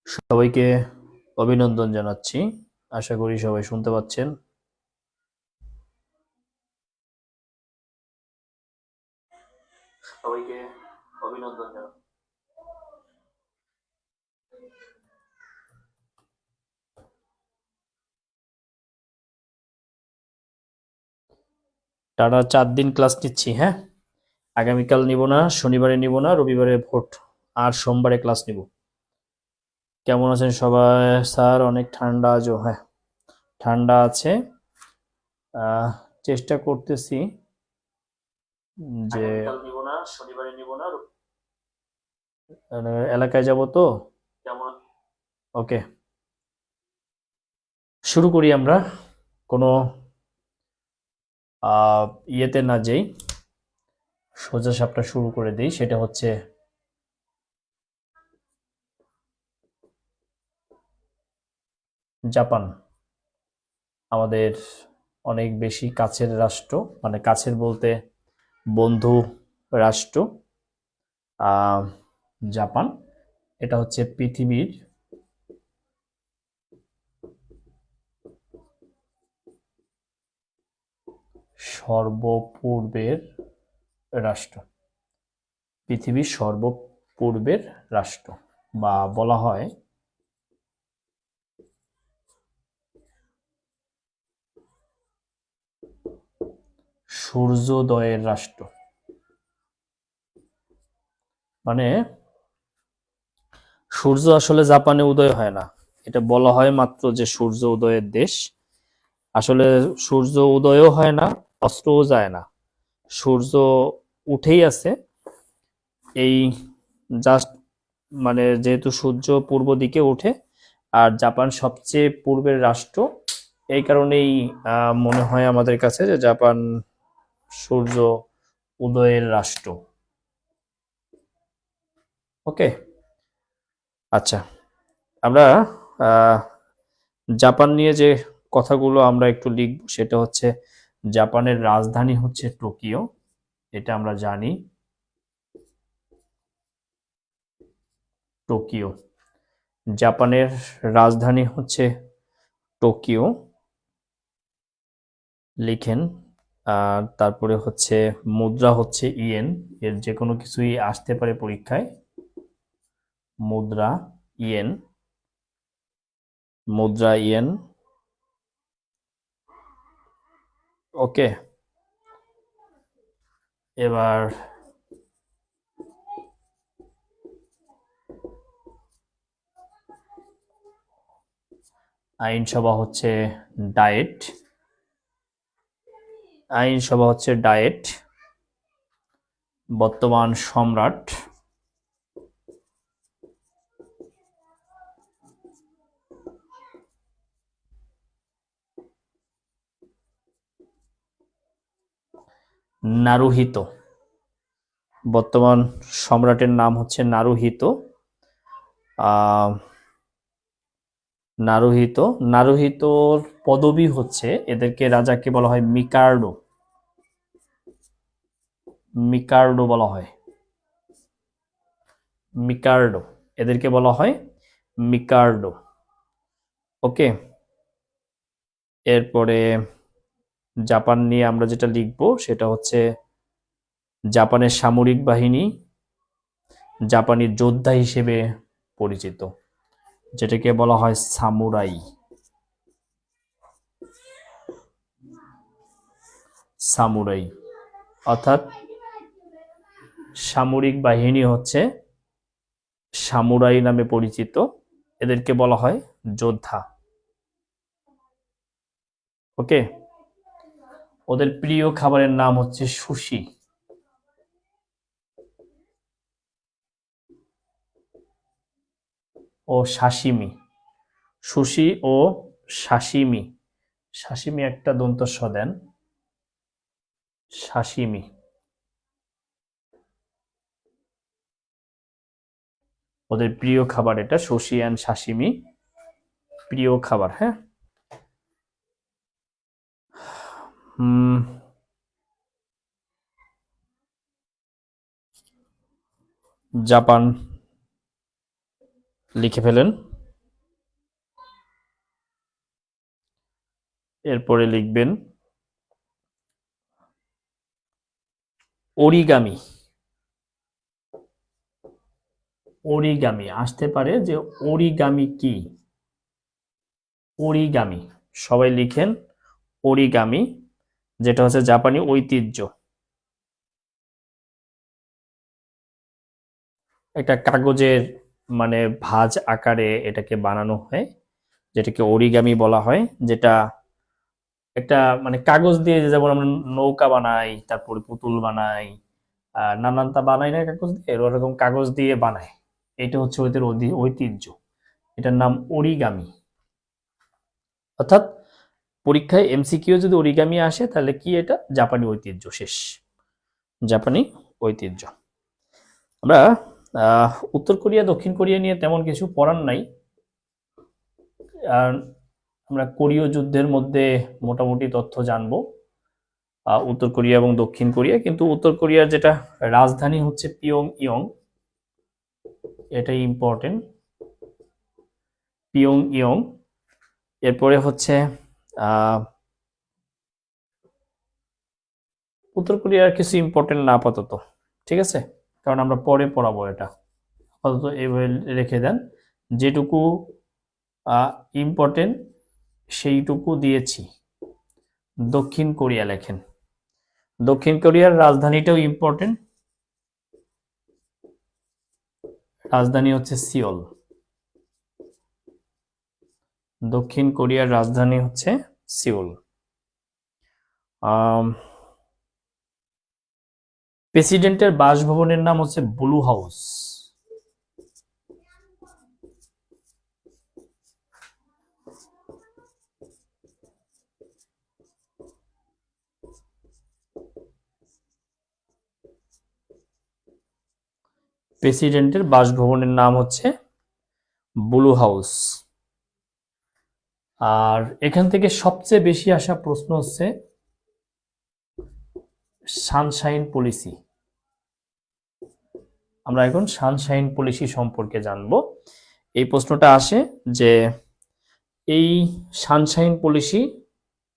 সবাইকে অভিনন্দন জানাচ্ছি। আশা করি সবাই শুনতে পাচ্ছেন। সবাইকে অভিনন্দন জানাচ্ছি। টানা 4 দিন ক্লাস নিচ্ছি। হ্যাঁ, আগামীকাল নিব না, শনিবারে নিব না, রবিবারে ভোট, আর সোমবারে ক্লাস নিব। কেমন আছেন সবাই? স্যার অনেক ঠান্ডা আজও। হ্যাঁ, ঠান্ডা আছে। চেষ্টা করতেছি যে নিব না, শনিবারে নিব না, এলাকায় যাব তো। কেমন? ওকে, শুরু করি আমরা। কোনো ইয়েতে না যেই, সোজা সাপটা শুরু করে দিই। সেটা হচ্ছে জাপান। আমাদের অনেক বেশি কাছের রাষ্ট্র, মানে কাছের বলতে বন্ধু রাষ্ট্র জাপান। এটা হচ্ছে পৃথিবীর সর্বপূর্বের রাষ্ট্র। পৃথিবীর সর্বপূর্বের রাষ্ট্র, বা বলা হয় সূর্যোদয়ের রাষ্ট্র। মানে সূর্য আসলে জাপানে উদয় হয় না, এটা বলা হয় মাত্র যে সূর্য উদয়ের দেশ। আসলে সূর্য উদয়ও হয় না, অস্তও যায় না, সূর্য উঠেই আছে। এই জাস্ট, মানে যেহেতু সূর্য পূর্ব দিকে ওঠে, আর জাপান সবচেয়ে পূর্বের রাষ্ট্র, এই কারণেই মনে হয় আমাদের কাছে যে জাপান সূর্য উদয়ের রাষ্ট্র। ওকে, আচ্ছা, আমরা জাপান নিয়ে যে কথাগুলো আমরা একটু লিখব সেটা হচ্ছে, জাপানের রাজধানী হচ্ছে টোকিও, এটা আমরা জানি। টোকিও, জাপানের রাজধানী হচ্ছে টোকিও, লিখেন। তারপরে হচ্ছে মুদ্রা হচ্ছে ইয়েন। এর যে কোনো কিছুই আসতে পারে পরীক্ষায়। মুদ্রা ইয়েন, মুদ্রা ইয়েন। ওকে, এবার আইনসভা হচ্ছে ডায়েট। আইনসভা হচ্ছে ডায়েট। বর্তমান সম্রাট নারুহিতো। বর্তমান সম্রাটের নাম হচ্ছে নারুহিতো। নারুহিতো, নারুহিতোর পদবি হচ্ছে, এদেরকে রাজাকে বলা হয় মিকার্ডো। মিকার্ডো বলা হয়, মিকার্ডো, এদেরকে বলা হয় মিকার্ডো। ওকে, এরপরে জাপান নিয়ে আমরা যেটা লিখব সেটা হচ্ছে, জাপানের সামরিক বাহিনী জাপানি যোদ্ধা হিসেবে পরিচিত, যেটাকে বলা হয় সামুরাই। সামুরাই অর্থাৎ সামরিক বাহিনী হচ্ছে সামুরাই নামে পরিচিত, এদেরকে বলা হয় যোদ্ধা। ওকে, ওদের প্রিয় খাবারের নাম হচ্ছে সুশি ও সাশিমি। সুশি ও সাশিমি। সাশিমি একটা দন্ত স দেন, সাশিমি। ওদের প্রিয় খাবার এটা, সুশি অ্যান্ড সাশিমি প্রিয় খাবার। হ্যাঁ, জাপান লিখে ফেলেন। এরপরে লিখবেন অরিগামি। অরিগামি আসতে পারে যে অরিগামি কি? অরিগামি সবাই লিখেন অরিগামি, যেটা হচ্ছে জাপানি ঐতিহ্য। একটা কাগজের মানে ভাঁজ আকারে এটাকে বানানো হয়, যেটাকে অরিগামি বলা হয়, যেটা একটা মানে কাগজ দিয়ে যেমন আমরা নৌকা বানাই, তারপরে পুতুল বানাই, নানানটা বানাই না কাগজ দিয়ে, ওরকম কাগজ দিয়ে বানায়। এটা হচ্ছে ওদের ঐতিহ্য, এটার নাম অরিগামি। অর্থাৎ পরীক্ষায় এমসিকিউ যদি অরিগামি আসে তাহলে কি এটা? জাপানি ঐতিহ্য। শেষ, জাপানি ঐতিহ্য। আমরা উত্তর কোরিয়া দক্ষিণ কোরিয়া নিয়ে তেমন কিছু পড়ার নাই, আর আমরা কোরীয় যুদ্ধের মধ্যে মোটামুটি তথ্য জানবো, উত্তর কোরিয়া এবং দক্ষিণ কোরিয়া। কিন্তু উত্তর কোরিয়ার যেটা রাজধানী হচ্ছে পিয়ং ইয়ং, এটাই ইম্পর্টেন্ট, পিয়ং ইয়ং। এরপরে হচ্ছে উত্তর কোরিয়ার কিছু ইম্পর্টেন্ট না আপাতত, ঠিক আছে, কারণ আমরা পরে পড়াবো এটা। আপাতত এইভাবে রেখে দেন, যেটুকু ইম্পর্টেন্ট সেইটুকু দিয়েছি। দক্ষিণ কোরিয়া লেখেন, দক্ষিণ কোরিয়ার রাজধানীটাও ইম্পর্টেন্ট, রাজধানী হচ্ছে সিওল। দক্ষিণ কোরিয়ার রাজধানী হচ্ছে সিওল। প্রেসিডেন্টের বাসভবনের নাম হচ্ছে ব্লু হাউস। প্রেসিডেন্টের বাসভবনের নাম হচ্ছে ব্লু হাউস। আর এখান থেকে সবচেয়ে বেশি আসা প্রশ্ন হচ্ছে সানশাইন পলিসি। আমরা এখন সানশাইন পলিসি সম্পর্কে জানব। এই প্রশ্নটা আসে যে এই সানশাইন পলিসি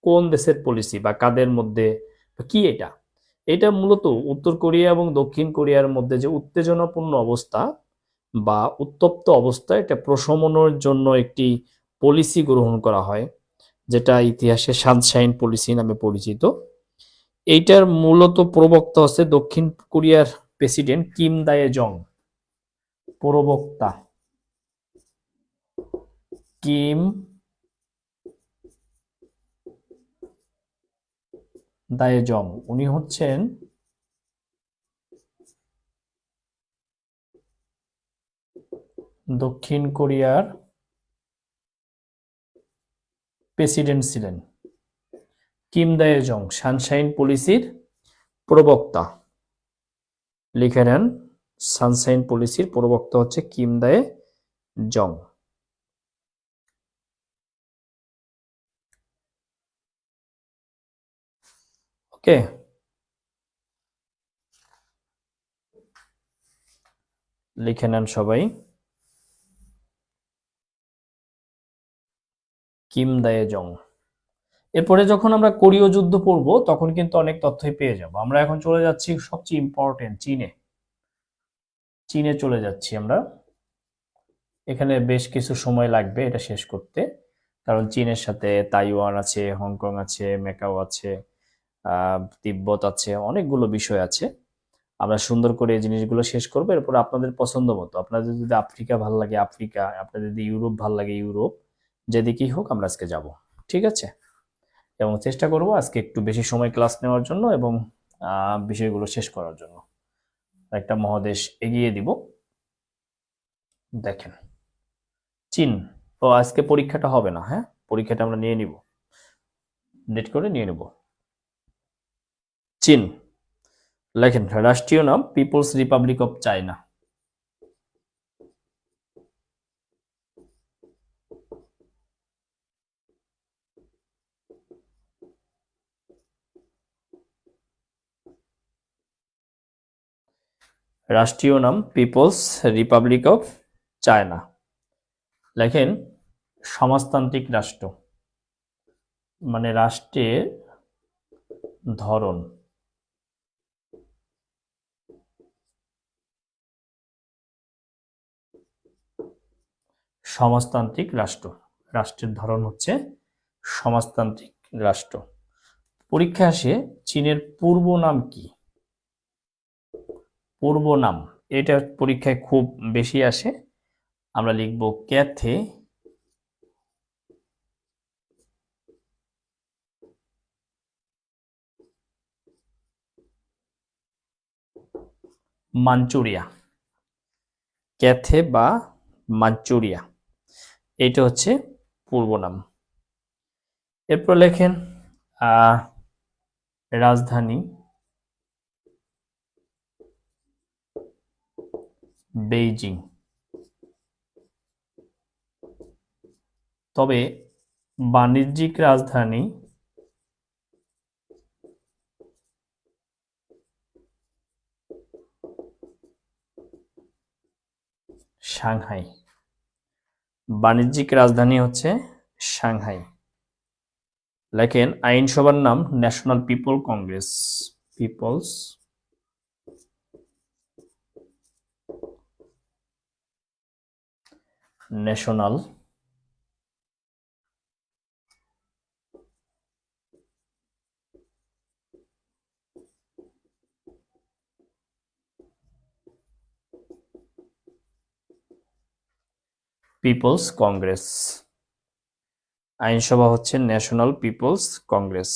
কোন দেশের পলিসি বা কাদের মধ্যে, কি এটা? এটা মূলত উত্তর কোরিয়া এবং দক্ষিণ কোরিয়ার মধ্যে যে উত্তেজনাপূর্ণ অবস্থা বা উত্তপ্ত অবস্থা, এটা প্রশমনের জন্য একটি পলিসি গ্রহণ করা হয়, যেটা ইতিহাসে সানশাইন পলিসি নামে পরিচিত। এইটার মূলত প্রবক্তা হচ্ছে দক্ষিণ কোরিয়ার প্রেসিডেন্ট কিম দায়ে জং। প্রবক্তা কিম দায়ে জং, উনি হচ্ছেন দক্ষিণ কোরিয়ার প্রেসিডেন্ট ছিলেন। কিম দায়ে জং সানশাইন পলিসির প্রবক্তা, লিখে নেন, সানশাইন পলিসির প্রবক্তা হচ্ছে কিম দায়ে জং। ওকে, লিখে নেন সবাই, কিম দায়ে জং। এরপরে যখন আমরা কোরীয় যুদ্ধ পড়ব তখন কিন্তু অনেক তথ্যই পেয়ে যাব। আমরা এখন চলে যাচ্ছি সবচেয়ে ইম্পর্টেন্ট চীনে। চীনে চলে যাচ্ছি আমরা। এখানে বেশ কিছু সময় লাগবে এটা শেষ করতে, কারণ চীনের সাথে তাইওয়ান আছে, হংকং আছে, ম্যাকাও আছে, তিব্বত আছে, অনেকগুলো বিষয় আছে। আমরা সুন্দর করে এই জিনিসগুলো শেষ করবো। এরপর আপনাদের পছন্দ মতো, আপনাদের যদি আফ্রিকা ভাল লাগে আফ্রিকা, আপনাদের যদি ইউরোপ ভাল লাগে ইউরোপ, যেদিকেই হোক আমরা আজকে যাব, ঠিক আছে? এবং চেষ্টা করব আজকে একটু বেশি সময় ক্লাস নেওয়ার জন্য এবং বিষয়গুলো শেষ করার জন্য। একটা মহাদেশ এগিয়ে দিব। দেখেন চীন, ও আজকে পরীক্ষাটা হবে না, হ্যাঁ পরীক্ষাটা আমরা নিয়ে নিব, ডেট করে নিয়ে নেব। চীন লেখেন, রাষ্ট্রীয় নাম পিপলস রিপাবলিক অফ চায়না। রাষ্ট্রীয় নাম পিপলস রিপাবলিক অফ চায়না। লেখেন সমাজতান্ত্রিক রাষ্ট্র। মানে রাষ্ট্রের ধরন। সমাজতান্ত্রিক রাষ্ট্র, রাষ্ট্রের ধরন হচ্ছে সমাজতান্ত্রিক রাষ্ট্র। পরীক্ষা আসে চীনের পূর্ব নাম কি? পূর্ব নাম, এটা পরীক্ষায় খুব বেশি আসে। আমরা লিখব ক্যাথে মাঞ্চুরিয়া, ক্যাথে বা মাঞ্চুরিয়া, এটা হচ্ছে পূর্ব নাম। এরপর লেখেন রাজধানী বেইজিং, তবে বাণিজ্যিক রাজধানী সাংহাই, বাণিজ্যিক রাজধানী হচ্ছে সাংহাই। লেখেন আইনসভার নাম national people Congress, people's national people's Congress, আইনসভা হচ্ছে ন্যাশনাল পিপলস কংগ্রেস।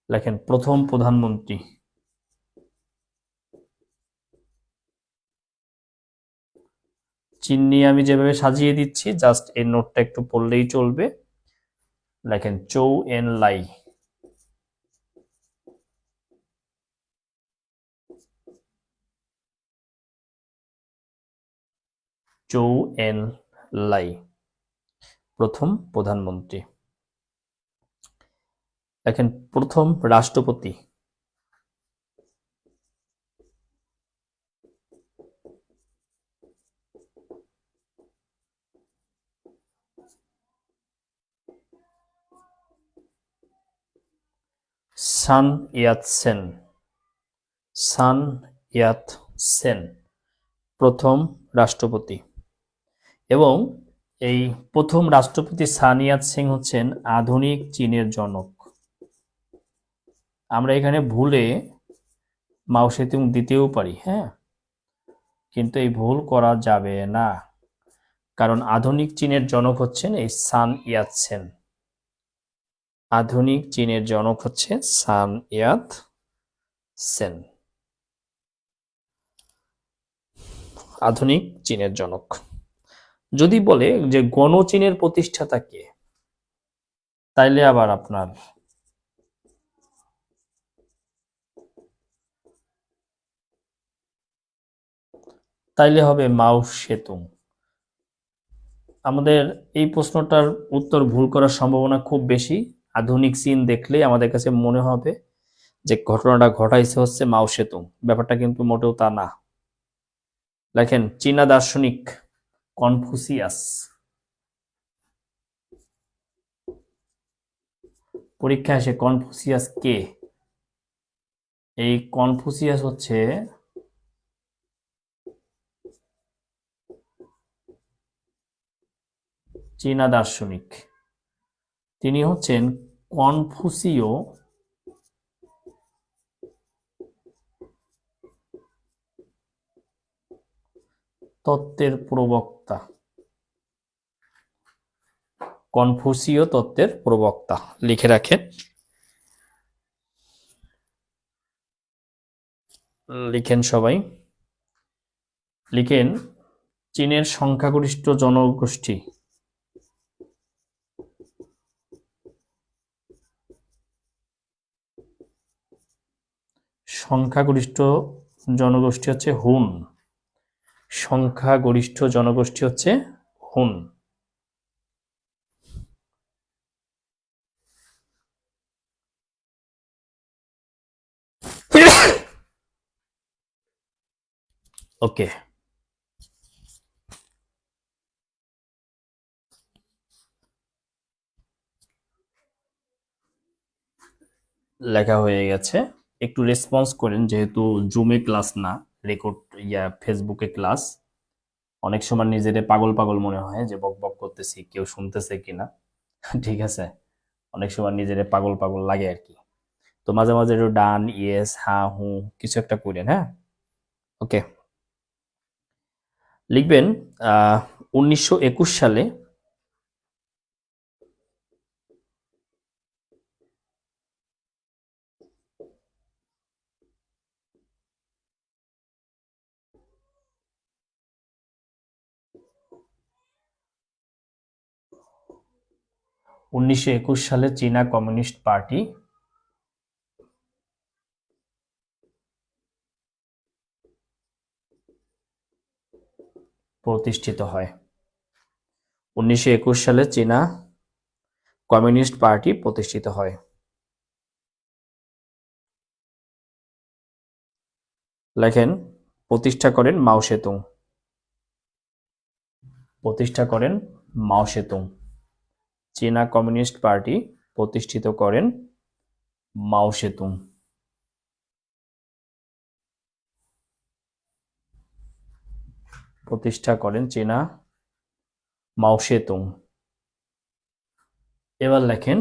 লেখেন প্রথম প্রধানমন্ত্রী। চীন নিয়ে আমি যেভাবে সাজিয়ে দিচ্ছি জাস্ট এই নোটটা একটু পড়লেই চলবে। লেখেন চৌ এন লাই, চৌ এন লাই প্রথম প্রধানমন্ত্রী। দেখেন প্রথম রাষ্ট্রপতি। সান ইয়াত সেন, সান ইয়াত সেন প্রথম রাষ্ট্রপতি। এবং এই প্রথম রাষ্ট্রপতি সান ইয়াত সেন হচ্ছেন আধুনিক চীনের জনক। আমরা এখানে ভুলে মাও সেতুং দিতেও পারি, হ্যাঁ, কিন্তু এই ভুল করা যাবে না, কারণ আধুনিক চীনের জনক হচ্ছেন এই সান ইয়াত সেন। আধুনিক চীনের জনক হচ্ছে সান ইয়াত সেন, আধুনিক চীনের জনক। যদি বলে যে গণচীনের প্রতিষ্ঠাতা কে, তাইলে আবার আপনার তাইলে হবে মাও সেতুং। আমাদের এই প্রশ্নটার উত্তর ভুল করার সম্ভাবনা খুব বেশি। আধুনিক চীন দেখলেই আমাদের কাছে মনে হবে যে ঘটনাটা ঘটাইছে হচ্ছে মাও সেতুং, ব্যাপারটা কিন্তু মোটেও তা না। দেখেন চীনা দার্শনিক কনফুসিয়াস, পরীক্ষায় আসে কনফুসিয়াস কে? এই কনফুসিয়াস হচ্ছে চীনা দার্শনিক। তিনি হচ্ছেন কনফুসীয় তত্ত্বের প্রবক্তা, কনফুসীয় তত্ত্বের প্রবক্তা, লিখে রাখেন, লিখেন সবাই, লিখেন চীনের সংখ্যাগরিষ্ঠ জনগোষ্ঠী, সংখ্যাগরিষ্ঠ জনগোষ্ঠী হচ্ছে হুন, সংখ্যাগরিষ্ঠ জনগোষ্ঠী হচ্ছে হুন। ওকে। লেখা হয়ে গেছে। একটু রেসপন্স করেন, যেহেতু জুমে ক্লাস না, রেকর্ড ফেসবুকে ক্লাস। অনেক সময় নিজেরে পাগল পাগল মনে হয় যে বক বক করতেছি, কেউ শুনতেছে কিনা। ঠিক আছে, অনেক সময় নিজেরে পাগল পাগল লাগে আর কি। তো মাঝে মাঝে একটু ডান, ইয়েস, হ্যাঁ, হু কিছু একটা করেন। হ্যাঁ, ওকে। লিখবেন 1921 সালে 1921 সালে চীনা কমিউনিস্ট পার্টি প্রতিষ্ঠিত হয়। 1921 সালে চীনা কমিউনিস্ট পার্টি প্রতিষ্ঠিত হয়। লেখেন, প্রতিষ্ঠা করেন মাও সেতুং। প্রতিষ্ঠা করেন মাও সেতুং। চীনা কমিউনিস্ট পার্টি প্রতিষ্ঠিত করেন মাও সেতুং। প্রতিষ্ঠা করেন চীনা মাও সেতুং। এবার লেখেন,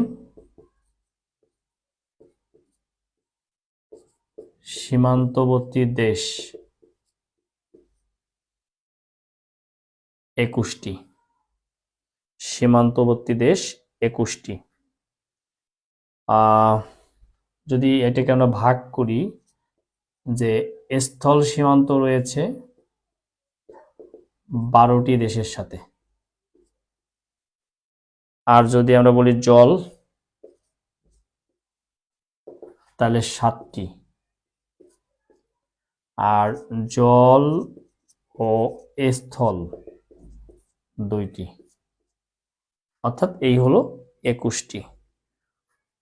সীমান্তবর্তী দেশ 21টি। সীমান্তবর্তী দেশ 21টি। যদি এটাকে আমরা ভাগ করি, যে স্থল সীমান্ত রয়েছে 12টি দেশের সাথে, আর যদি আমরা বলি জল, তাহলে 7টি। আর জল ও স্থল 2টি, অর্থাৎ এই হলো 21টি।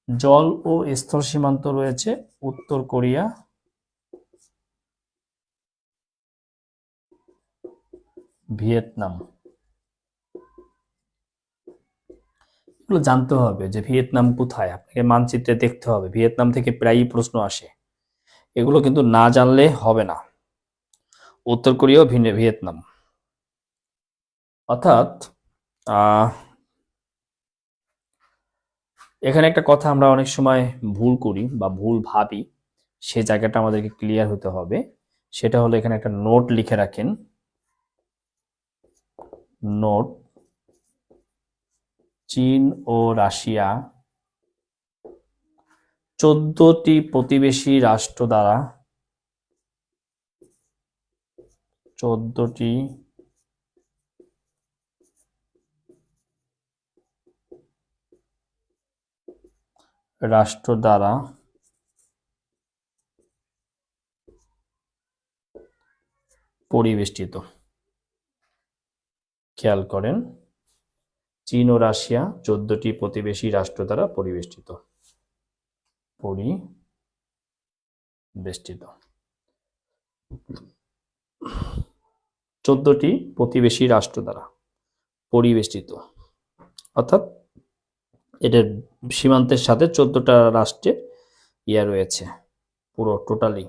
জল ও স্থল সীমান্ত রয়েছে উত্তর কোরিয়া, ভিয়েতনাম। এগুলো জানতে হবে যে ভিয়েতনাম কোথায়, আপনাকে মানচিত্রে দেখতে হবে। ভিয়েতনাম থেকে প্রায়ই প্রশ্ন আসে, এগুলো কিন্তু না জানলে হবে না। উত্তর কোরিয়া ও ভিয়েতনাম। অর্থাৎ এখানে একটা কথা আমরা অনেক সময় ভুল করি বা ভুল ভাবি, সে জায়গাটা আমাদেরকে ক্লিয়ার হতে হবে। সেটা হলো, এখানে একটা নোট লিখে রাখেন। নোট, চীন ও রাশিয়া 14টি প্রতিবেশী রাষ্ট্র দ্বারা 14টি রাষ্ট্র দ্বারা পরিবেষ্টিত। খেয়াল করেন, চীন ও রাশিয়া 14টি প্রতিবেশী রাষ্ট্র দ্বারা পরিবেষ্টিত। পরিবেষ্টিত 14টি প্রতিবেশী রাষ্ট্র দ্বারা পরিবেষ্টিত, অর্থাৎ এটার সীমান্তের সাথে 14টা রাষ্ট্রের রয়েছে, পুরো টোটালি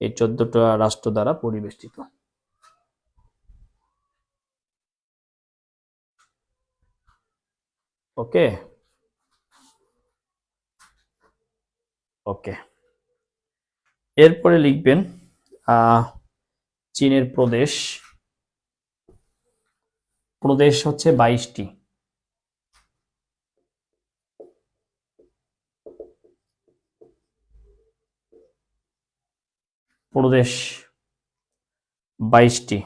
এই 14টা রাষ্ট্র দ্বারা পরিবেষ্টিত। ওকে, ওকে। এরপরে লিখবেন চীনের প্রদেশ। প্রদেশ হচ্ছে 22টি। প্রদেশ 22টি।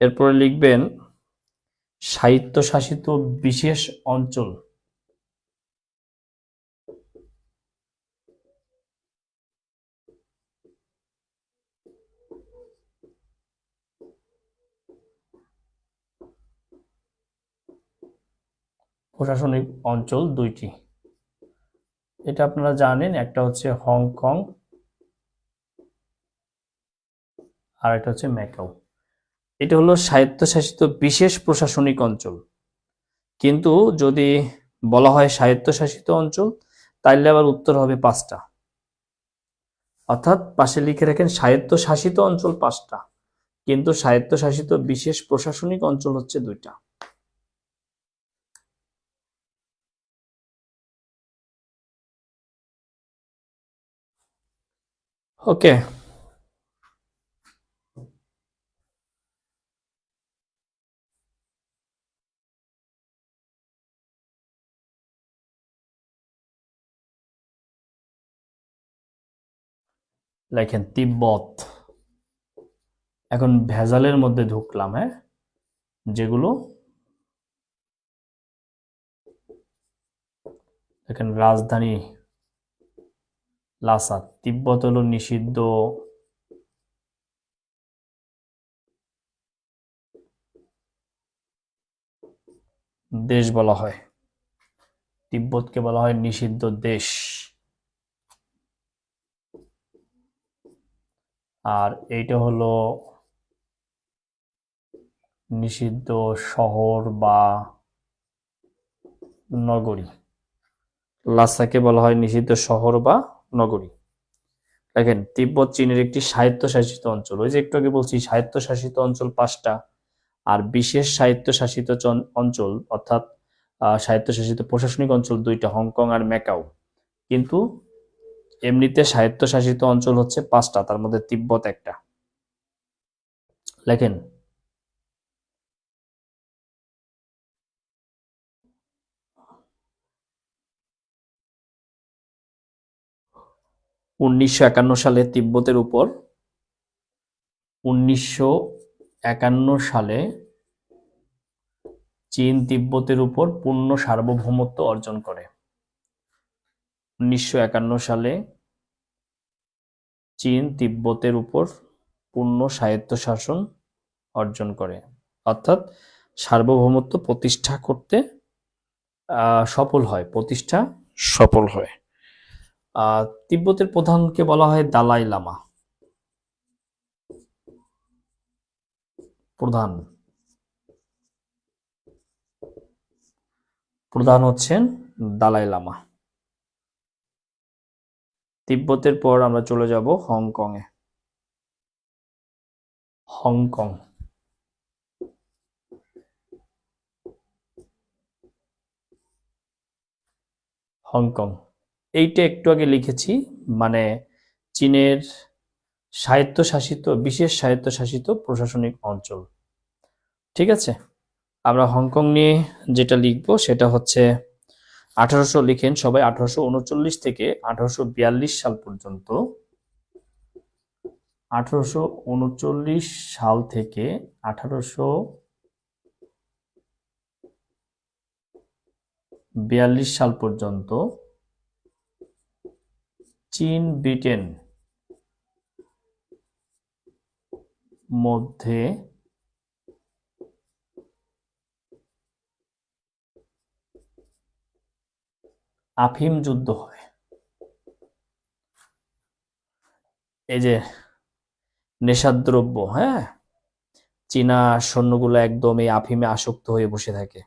এরপরে লিখবেন স্বায়ত্তশাসিত বিশেষ অঞ্চল। প্রশাসনিক অঞ্চল 2টি। এটা আপনারা জানেন, একটা হচ্ছে হংকং আর একটা হচ্ছে ম্যাকাও। এটা হলো স্বায়ত্তশাসিত বিশেষ প্রশাসনিক অঞ্চল। কিন্তু যদি বলা হয় স্বায়ত্তশাসিত অঞ্চল, তাইলে আবার উত্তর হবে 5টা। অর্থাৎ পাশে লিখে রাখেন স্বায়ত্তশাসিত অঞ্চল 5টা, কিন্তু স্বায়ত্তশাসিত বিশেষ প্রশাসনিক অঞ্চল হচ্ছে 2টা। ওকে, লেখেন তিব্বত। এখন ভেজালের মধ্যে ঢুকলাম, হ্যাঁ, যেগুলো দেখেন রাজধানী লাসা, তিব্বত হলো নিষিদ্ধ দেশ বলা হয়, তিব্বতকে বলা হয় নিষিদ্ধ দেশ। আর এইটা হলো নিষিদ্ধ শহর বা নগরী, লাসাকে বলা হয় নিষিদ্ধ শহর বা নগরী। দেখেন তিব্বত চীনের একটি স্বায়ত্তশাসিত অঞ্চল, ওই যে একটু আগে বলছি স্বায়ত্তশাসিত অঞ্চল 5টা, আর বিশেষ স্বায়ত্তশাসিত অঞ্চল অর্থাৎ স্বায়ত্তশাসিত প্রশাসনিক অঞ্চল 2টা, হংকং আর ম্যাকাও। কিন্তু এমনিতে স্বায়ত্তশাসিত অঞ্চল হচ্ছে 5টা, তার মধ্যে তিব্বত একটা। লেখেন 1951 সালে তিব্বতের উপর 1951 সালে চীন তিব্বতের উপর পূর্ণ সার্বভৌমত্ব অর্জন করে। 1951 সালে চীন তিব্বতের উপর পূর্ণ স্বায়ত্তশাসন অর্জন করে, অর্থাৎ সার্বভৌমত্ব প্রতিষ্ঠা করতে সফল হয়। তিব্বতের প্রধানকে বলা হয় দালাই লামা। প্রধান হচ্ছেন দালাই লামা। তিব্বতের পর আমরা চলে যাব হংকংয়ে। হংকং, হংকং এইটা একটু আগে লিখেছি, মানে চীনের বিশেষ স্বায়ত্তশাসিত প্রশাসনিক অঞ্চল। ঠিক আছে, আমরা হংকং নিয়ে যেটা লিখবো সেটা হচ্ছে লিখেন সবাই 1839 থেকে 1842 সাল পর্যন্ত। 1839 সাল থেকে 1842 সাল পর্যন্ত চীন ব্রিটেন মধ্যে আফিম যুদ্ধ হয়। এই যে নেশাদ্রব্য, হ্যাঁ, চীনা সৈন্যগুলো একদম এই আফিমে আসক্ত হয়ে বসে থাকে,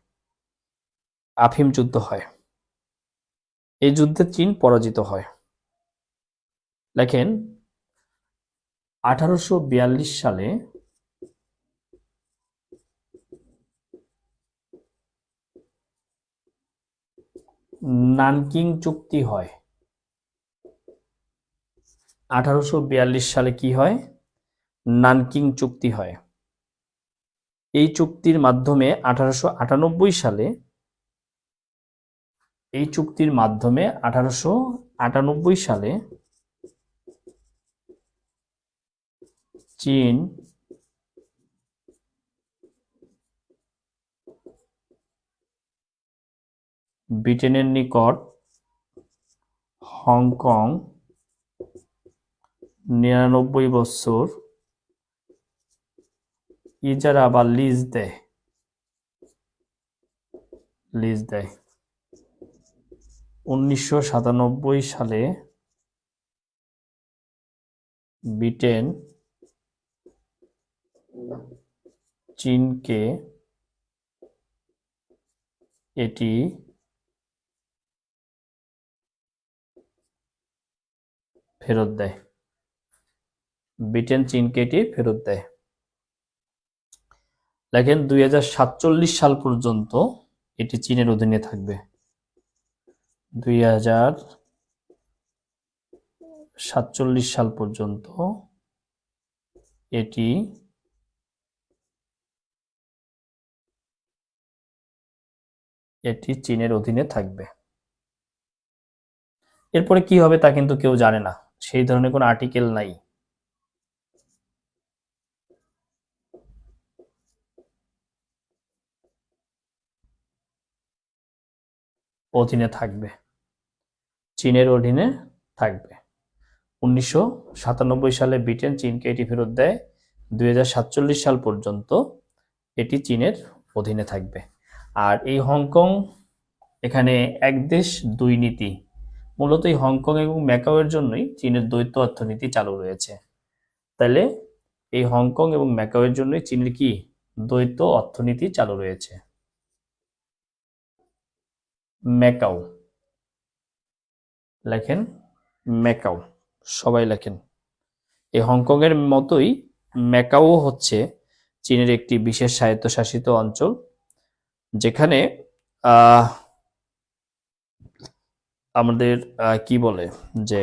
আফিম যুদ্ধ হয়। এই যুদ্ধে চীন পরাজিত হয়। দেখেন 1842 সালে নানকিং চুক্তি হয়। 1842 সালে কি হয়? নানকিং চুক্তি হয়। এই চুক্তির মাধ্যমে 1898 সালে চীন ব্রিটেনের নিকট হংকং 99 বছর ইজারা বা লিজ দেয়। 1997 সালে ব্রিটেন চীনকে এটি ফেরত দেয়। ব্রিটেন চীনকে এটি ফেরত দেয়। দেখেন 2047 সাল পর্যন্ত এটি চীনের অধীনে থাকবে। 2047 সাল পর্যন্ত এটি চীনের অধীনে থাকবে। এরপরে কি হবে তা কিন্তু কেউ জানে না, সেই ধরনের কোনো আর্টিকেল নাই। অধীনে থাকবে, চীনের অধীনে থাকবে। 1997 সালে ব্রিটেন চীনকে এটি ফেরত দেয়। 2047 সাল পর্যন্ত এটি চীনের অধীনে থাকবে। আর এই হংকং, এখানে এক দেশ দুই নীতি, মূলত এই হংকং এবং ম্যাকাওয়ের জন্যই চীনের দ্বৈত অর্থনীতি চালু রয়েছে। তাহলে এই হংকং এবং ম্যাকাওয়ের জন্যই চীনের কি দ্বৈত অর্থনীতি চালু রয়েছে। ম্যাকাও লেখেন, ম্যাকাও সবাই লেখেন। এই হংকং এর মতোই ম্যাকাও হচ্ছে চীনের একটি বিশেষ স্বায়ত্তশাসিত অঞ্চল, যেখানে আমাদের কি বলে যে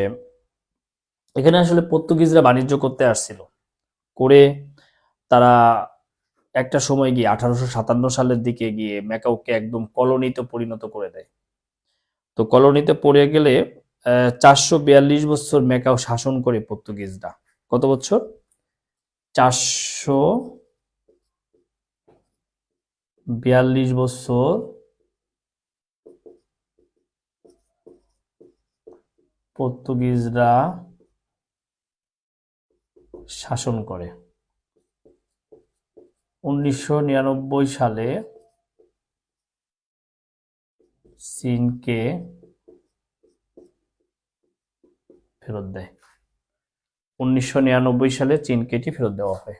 এখানে আসলে পর্তুগিজরা বাণিজ্য করতে আসছিল, করে তারা একটা সময় গিয়ে 1857 সালের দিকে গিয়ে ম্যাকাওকে একদম কলোনিতে পরিণত করে দেয়। তো কলোনিতে পড়ে গেলে 442 বছর ম্যাকাও শাসন করে পর্তুগিজরা। কত বছর? 442 বছর পর্তুগিজরা শাসন করে। 1999 সালে চীনকে ফেরত দেয়। 1999 সালে চীনকে এটি ফেরত দেওয়া হয়।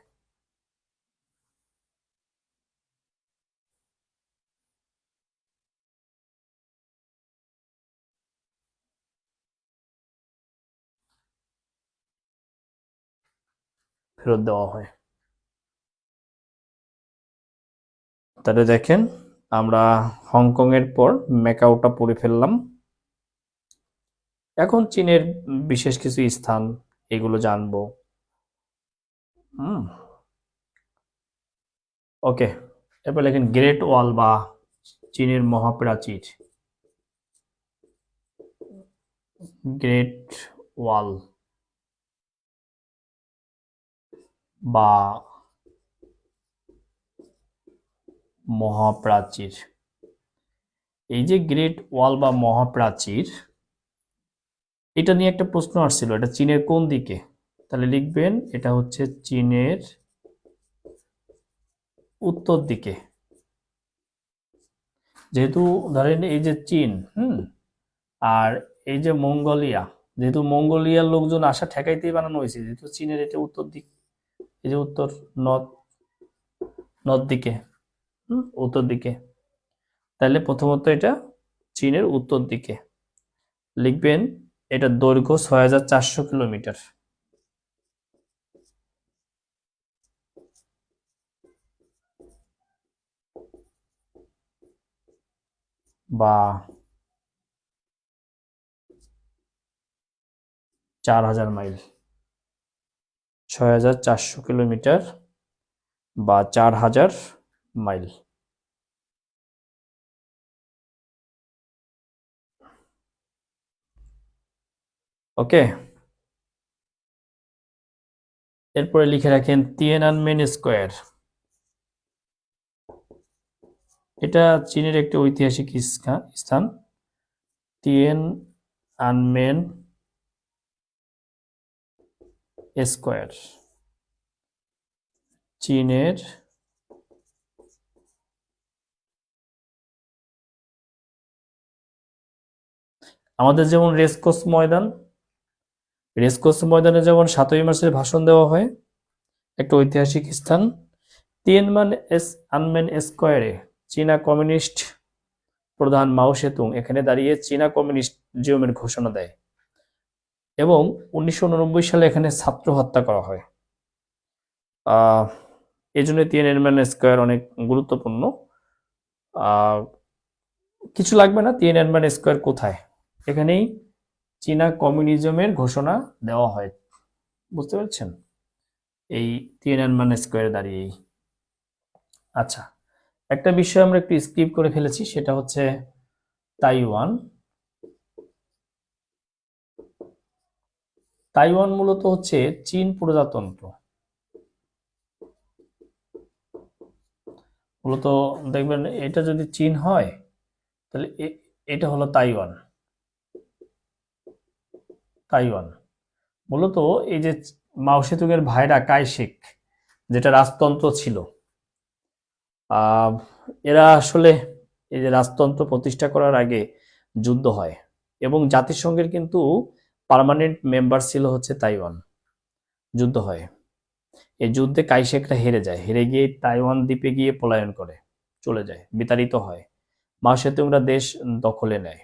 ফেরত দেওয়া হয়। তাহলে দেখেন আমরা হংকং এর পর ম্যাকাওটা পড়ে ফেললাম। এখন চীনের বিশেষ কিছু স্থান, এগুলো জানবো। ওকে, এরপর লেখেন গ্রেট ওয়াল বা চীনের মহাপ্রাচীর। গ্রেট ওয়াল বা মহাপ্রাচীর। এই যে গ্রেট ওয়াল বা মহাপ্রাচীর, এটা নিয়ে একটা প্রশ্ন আসছিল, এটা চীনের কোন দিকে? তাহলে লিখবেন এটা হচ্ছে চীনের উত্তর দিকে। যেহেতু ধরেন এই যে চীন, আর এই যে মঙ্গোলিয়া, যেহেতু মঙ্গোলিয়ার লোকজন আসা ঠেকাইতেই বানানো হয়েছে, যেহেতু চীনের এটা উত্তর দিক, এই যে উত্তর নর্থ দিকে, উত্তর দিকে, তাহলে প্রথমত এটা চীনের উত্তর দিকে। লিখবেন এটা দৈর্ঘ্য 6400 কিলোমিটার, বা 4000 মাইল। 6400 কিলোমিটার বা 4000 মাইল। ওকে, এরপরে লিখে রাখেন তিয়েনানমেন স্কোয়ার। এটা চীনের একটি ঐতিহাসিক স্থান। তিয়েনআনমেন স্কোয়ার চীনের আমাদের যেমন রেসকোর্স ময়দানে যেমন 7ই মার্চের ভাষণ দেওয়া হয়, একটা ঐতিহাসিক স্থান। তিয়েনআনমেন স্কোয়ারে চীনা কমিউনিস্ট প্রধান মাও সেতুং এখানে দাঁড়িয়ে চীনা কমিউনিজমের ঘোষণা দেয় এবং 1989 সালে এখানে ছাত্র হত্যা করা হয়। এই জন্য তিয়েনএনমেন স্কোয়ার অনেক গুরুত্বপূর্ণ। কিছু লাগবে না, তিয়েনএনমেন স্কোয়ার কোথায়? এখানেই চীনা কমিউনিজমের ঘোষণা দেওয়া হয়, বুঝতে পারছেন? এই তিয়েনএনমেন স্কোয়ারে দাঁড়িয়েই। আচ্ছা, একটা বিষয় আমরা একটু স্কিপ করে ফেলেছি, সেটা হচ্ছে তাইওয়ান। তাইওয়ান মূলত হচ্ছে চীন প্রজাতন্ত্র। মূলত দেখবেন এটা যদি চীন হয় তাহলে এটা হলো তাইওয়ান। তাইওয়ান মূলত এই যে মাও সেতুংয়ের ভাইরা কাইশেক, যেটা রাজতন্ত্র ছিল, এরা আসলে এই যে রাজতন্ত্র প্রতিষ্ঠা করার আগে যুদ্ধ হয় এবং জাতিসংঘের কিন্তু পার্মানেন্ট মেম্বার ছিল হচ্ছে তাইওয়ান। যুদ্ধ হয়, এই যুদ্ধে কাইশেকরা হেরে যায়, হেরে গিয়ে তাইওয়ান দ্বীপে গিয়ে পলায়ন করে চলে যায়, বিতাড়িত হয়। মাও সেতুংরা দেশ দখলে নেয়,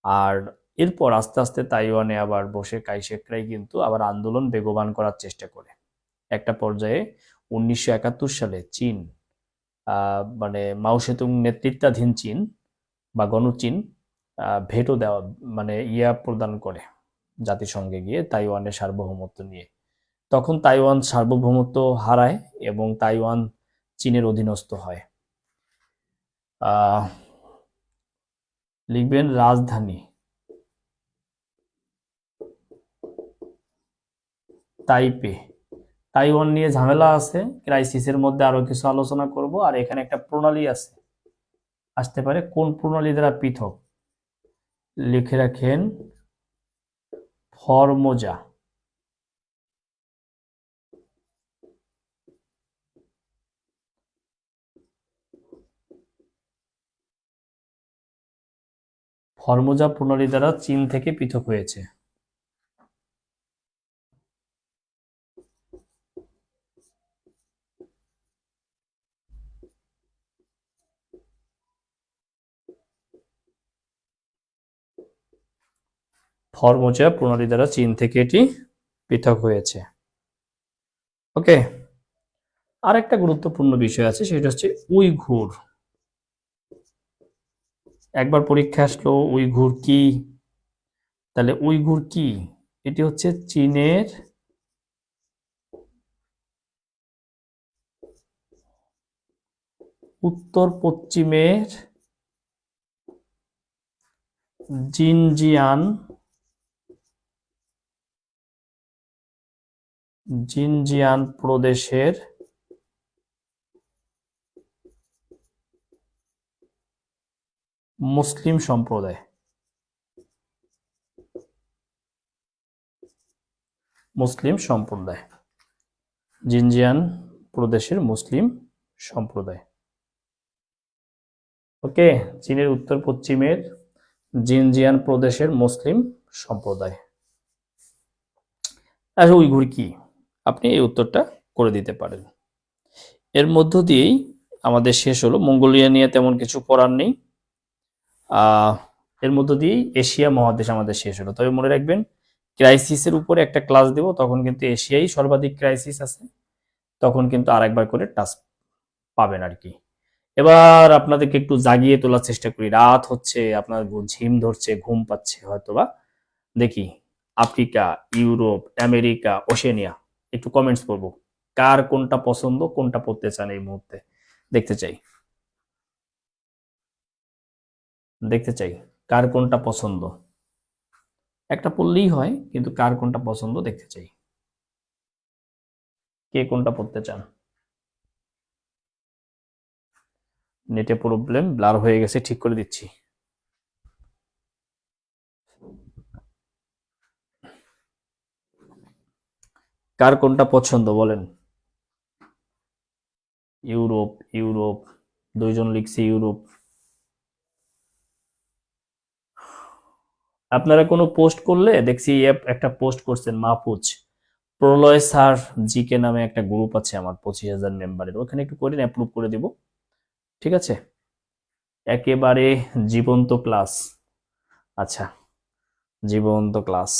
আর এরপর আস্তে আস্তে তাইওয়ানে আবার বসে কাইশেকরাই কিন্তু আবার আন্দোলন বেগবান করার চেষ্টা করে। একটা পর্যায়ে 1971 সালে চীন, মানে মাও সেতুং নেতৃত্বাধীন চীন বা গণচীন ভেটো দেওয়া, মানে প্রদান করে জাতিসংঘে গিয়ে তাইওয়ানের সার্বভৌমত্ব নিয়ে। তখন তাইওয়ান সার্বভৌমত্ব হারায় এবং তাইওয়ান চীনের অধীনস্থ হয়। লিখবেন রাজধানী তাইপে। তাইওয়ান নিয়ে ঝামেলা আছে, ক্রাইসিসের মধ্যে আরো কিছু আলোচনা করব। আর এখানে একটা প্রণালী আছে, আসতে পারে কোন প্রণালী দ্বারা পৃথক, লিখে রাখেন ফরমোজা। ফরমোজা প্রণালী দ্বারা চীন থেকে পৃথক হয়েছে। ফরমোজা প্রণালী দ্বারা চীন থেকে এটি পৃথক হয়েছে। ওকে, আর একটা গুরুত্বপূর্ণ বিষয় আছে, সেটা হচ্ছে উইঘুর। একবার পরীক্ষা আসলো উইঘুর কি, তাহলে উইঘুর কি? এটি হচ্ছে চীনের উত্তর পশ্চিমের জিনজিয়ান প্রদেশের মুসলিম সম্প্রদায়। জিনজিয়ান প্রদেশের মুসলিম সম্প্রদায়। ওকে, চীনের উত্তর পশ্চিমের জিনজিয়ান প্রদেশের মুসলিম সম্প্রদায়। আসলে উইঘুর কি, আপনি এই উত্তরটা করে দিতে পারেন। এর মধ্য দিয়েই আমাদের শেষ হলো। মঙ্গোলিয়া নিয়ে তেমন কিছু পড়ার নেই। এর মধ্য দিয়েই এশিয়া মহাদেশ আমাদের শেষ হলো। তবে মনে রাখবেন, ক্রাইসিসের উপরে একটা ক্লাস দেব, তখন কিন্তু এশিয়াই সর্বাধিক ক্রাইসিস আছে, তখন কিন্তু আরেকবার করে টাচ পাবেন আর কি। এবার আপনাদেরকে একটু জাগিয়ে তোলার চেষ্টা করি। রাত হচ্ছে, আপনার ঝিম ধরছে, ঘুম পাচ্ছে হয়তোবা। দেখি আফ্রিকা, ইউরোপ, আমেরিকা, ওশেনিয়া, একটু কমেন্টস করবো কার কোনটা পছন্দ, কোনটা পড়তে চান এই মুহূর্তে। দেখতে চাই কার কোনটা পছন্দ। একটা পড়লেই হয়, কিন্তু কার কোনটা পছন্দ দেখতে চাই। কে কোনটা পড়তে চান? নেটে প্রবলেম, ব্লার হয়ে গেছে, ঠিক করে দিচ্ছি। কার কোনটা পছন্দ বলেন? ইউরোপ, দুইজন লিখছে ইউরোপ। আপনারা কোনো পোস্ট করলে দেখছি, একটা পোস্ট করছেন মাহফুজ, প্রলয় স্যার জিকে নামে একটা গ্রুপ আছে আমার 25,000 মেম্বারের, ওখানে একটু করে অ্যাপ্রুভ করে দিব, ঠিক আছে? একেবারে জীবন্ত ক্লাস। আচ্ছা, জীবন্ত ক্লাস।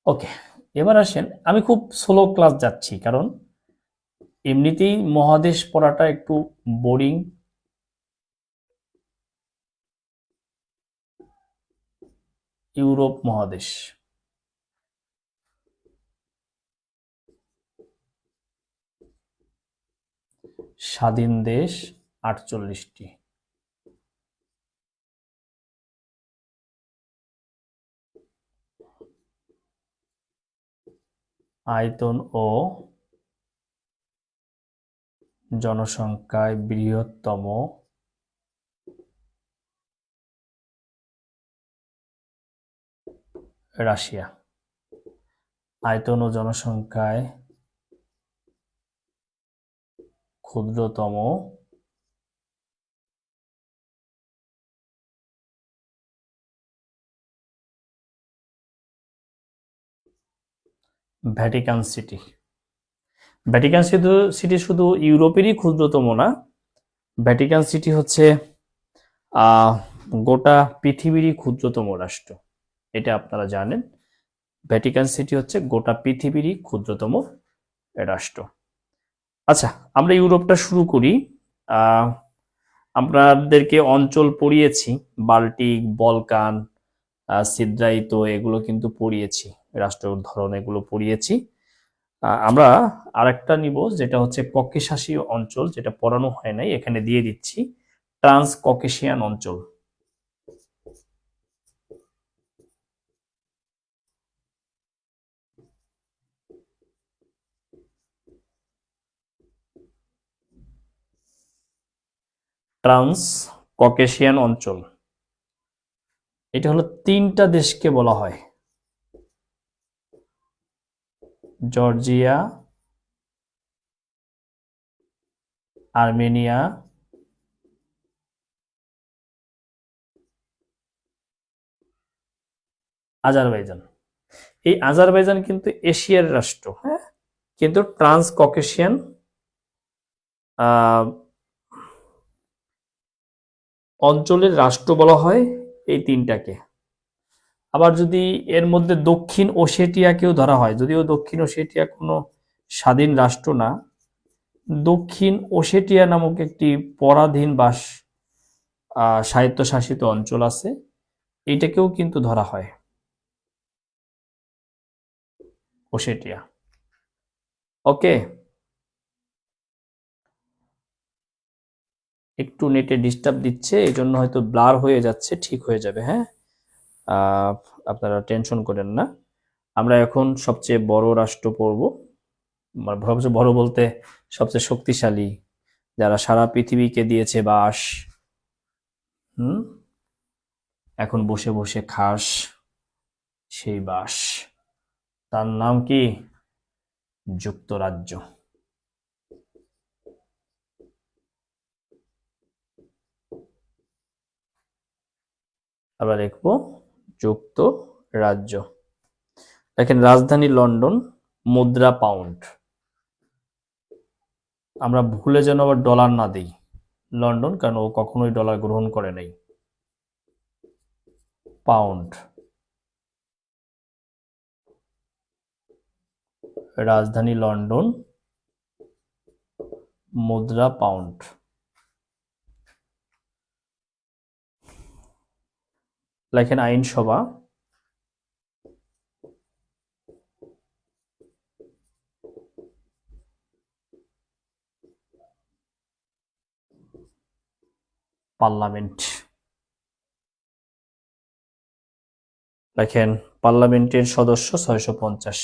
ওকে, এবার আসেন, আমি খুব স্লো ক্লাস যাচ্ছি কারণ এমনিতেই মহাদেশ পড়াটা একটু বোরিং। ইউরোপ মহাদেশ, স্বাধীন দেশ 48টি, আয়তন ও জনসংখ্যায় বৃহত্তম রাশিয়া, আয়তন ও জনসংখ্যায় ক্ষুদ্রতম ভ্যাটিকান সিটি। ভ্যাটিকান সিটি শুধু ইউরোপেরই ক্ষুদ্রতম না, ভ্যাটিকান সিটি হচ্ছে গোটা পৃথিবীরই ক্ষুদ্রতম রাষ্ট্র, এটা আপনারা জানেন। ভ্যাটিকান সিটি হচ্ছে গোটা পৃথিবীরই ক্ষুদ্রতম রাষ্ট্র। আচ্ছা, আমরা ইউরোপটা শুরু করি। আপনাদেরকে অঞ্চল পড়িয়েছি, বাল্টিক, বলকান, সিদ্রাইত, এগুলো কিন্তু পড়িয়েছি, রাষ্ট্রের ধরন এগুলো পড়িয়েছি। আমরা আরেকটা নিব যেটা হচ্ছে ককেশাসীয় অঞ্চল, যেটা পড়ানো হয় নাই, এখানে দিয়ে দিচ্ছি, ট্রান্স ককেশিয়ান অঞ্চল। ট্রান্স ককেশিয়ান অঞ্চল, এটা হলো 3টা দেশকে বলা হয়, জর্জিয়া, আর্মেনিয়া, আজারবাইজান। এই আজারবাইজান কিন্তু এশিয়ার রাষ্ট্র, হ্যাঁ, কিন্তু ট্রান্স ককেশিয়ান অঞ্চলের রাষ্ট্র বলা হয় এই 3টাকে। আবার যদি এর মধ্যে দক্ষিণ ওশেটিয়াকেও ধরা হয়, যদিও দক্ষিণ ওশেটিয়া কোনো স্বাধীন রাষ্ট্র না, দক্ষিণ ওশেটিয়া নামক একটি পরাধীন বা স্বায়ত্তশাসিত অঞ্চল আছে, এইটাকেও কিন্তু ধরা হয় ওশেটিয়া। ওকে, একটু নেটে ডিস্টার্ব দিচ্ছে, এই জন্য হয়তো ব্লার হয়ে যাচ্ছে, ঠিক হয়ে যাবে, হ্যাঁ, আপনারা টেনশন করেন না। আমরা এখন সবচেয়ে বড় রাষ্ট্র পড়ব, সবচেয়ে বড় বলতে সবচেয়ে শক্তিশালী, যারা সারা পৃথিবীকে দিয়েছে বাস, এখন বসে বসে খাস সেই বাস, তার নাম কি? যুক্তরাজ্য। আবার লিখবো যুক্তরাজ্য। দেখেন, রাজধানী লন্ডন, মুদ্রা পাউন্ড। আমরা ভুলে যেন আবার ডলার না দিই লন্ডন, কারণ ও কখনোই ডলার গ্রহণ করে নাই। পাউন্ড, রাজধানী লন্ডন, মুদ্রা পাউন্ড। লেখেন আইনসভা, পার্লামেন্ট। লেখেন পার্লামেন্টের সদস্য 650,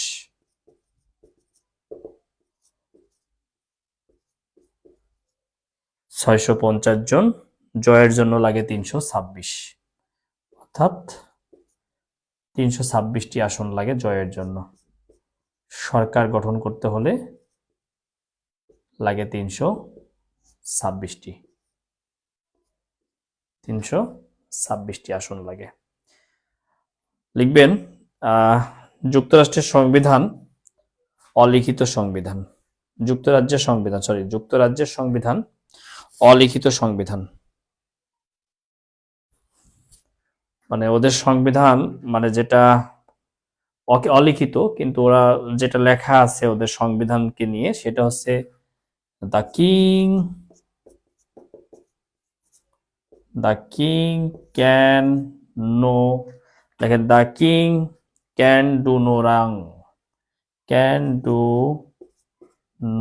650 জন, জয়ের জন্য লাগে 326, অর্থাৎ 326টি আসন লাগে জয়ের জন্য। সরকার গঠন করতে হলে লাগে 326টি, 326টি আসন লাগে। লিখবেন যুক্তরাষ্ট্রের সংবিধান অলিখিত সংবিধান, যুক্তরাজ্যের সংবিধান অলিখিত সংবিধান। মানে ওদের সংবিধান, মানে যেটা অলিখিত, কিন্তু ওরা যেটা লেখা আছে ওদের সংবিধানকে নিয়ে, সেটা হচ্ছে দ্য কিং ক্যান নো, দেখেন the king can do no wrong, can do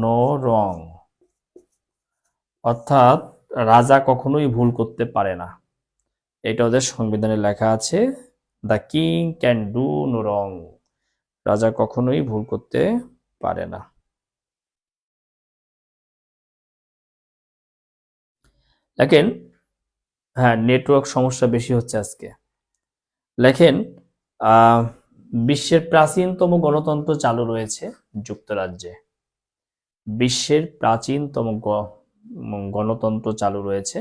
no wrong, অর্থাৎ রাজা কখনোই ভুল করতে পারে না। এটা ওদের সংবিধানে লেখা আছে, the king can do no wrong, রাজা কখনোই ভুল করতে পারে না। দেখেন, হ্যাঁ, নেটওয়ার্ক সমস্যা বেশি হচ্ছে আজকে। লেখেন, বিশ্বের প্রাচীনতম গণতন্ত্র চালু রয়েছে যুক্তরাজ্যে। বিশ্বের প্রাচীনতম গণতন্ত্র চালু রয়েছে।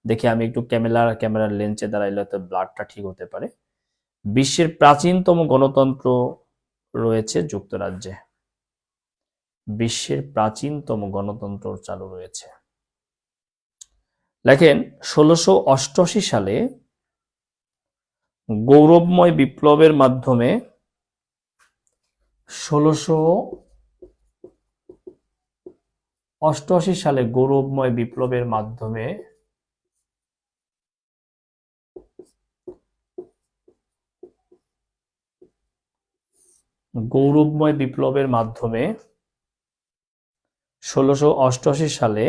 দেখে আমি একটু ক্যামেরার লেন্সে দাঁড়াইলে হয়তো ব্লাডটা ঠিক হতে পারে। বিশ্বের প্রাচীনতম গণতন্ত্র রয়েছে যুক্তরাজ্যে। বিশ্বের প্রাচীনতম গণতন্ত্র চালু রয়েছে। লেখেন, 1688 সালে গৌরবময় বিপ্লবের মাধ্যমে 1688 সালে গৌরবময় বিপ্লবের মাধ্যমে গৌরবময় বিপ্লবের মাধ্যমে 1688 সালে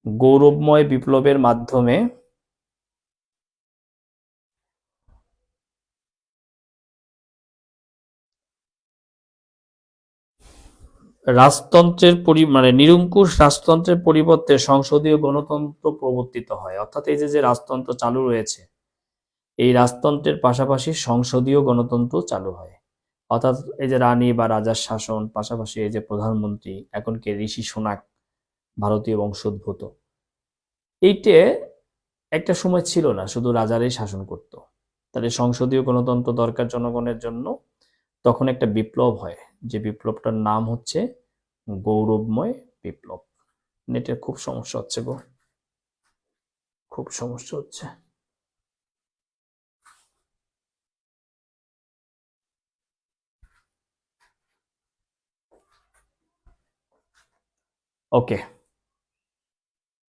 গৌরবময় বিপ্লবের মাধ্যমে রাজতন্ত্রের মানে নিরঙ্কুশ রাজতন্ত্রের পরিবর্তে সংসদীয় গণতন্ত্র প্রবর্তিত হয়। অর্থাৎ এই যে রাজতন্ত্র চালু রয়েছে, এই রাজতন্ত্রের পাশাপাশি সংসদীয় গণতন্ত্র চালু হয়। অর্থাৎ এই যে রানী বা রাজার শাসন, পাশাপাশি এই যে প্রধানমন্ত্রী, এখনকে ঋষি সোনাক ভারতীয় বংশোদ্ভূত, এইটে একটা সময় ছিল না, শুধু রাজারাই শাসন করত। তাহলে সংসদীয় গণতন্ত্র দরকার জনগণের জন্য। তখন একটা বিপ্লব হয়, যে বিপ্লবটার নাম হচ্ছে গৌরবময় বিপ্লব। নেটের খুব সমস্যা হচ্ছে গো, খুব সমস্যা হচ্ছে। ওকে,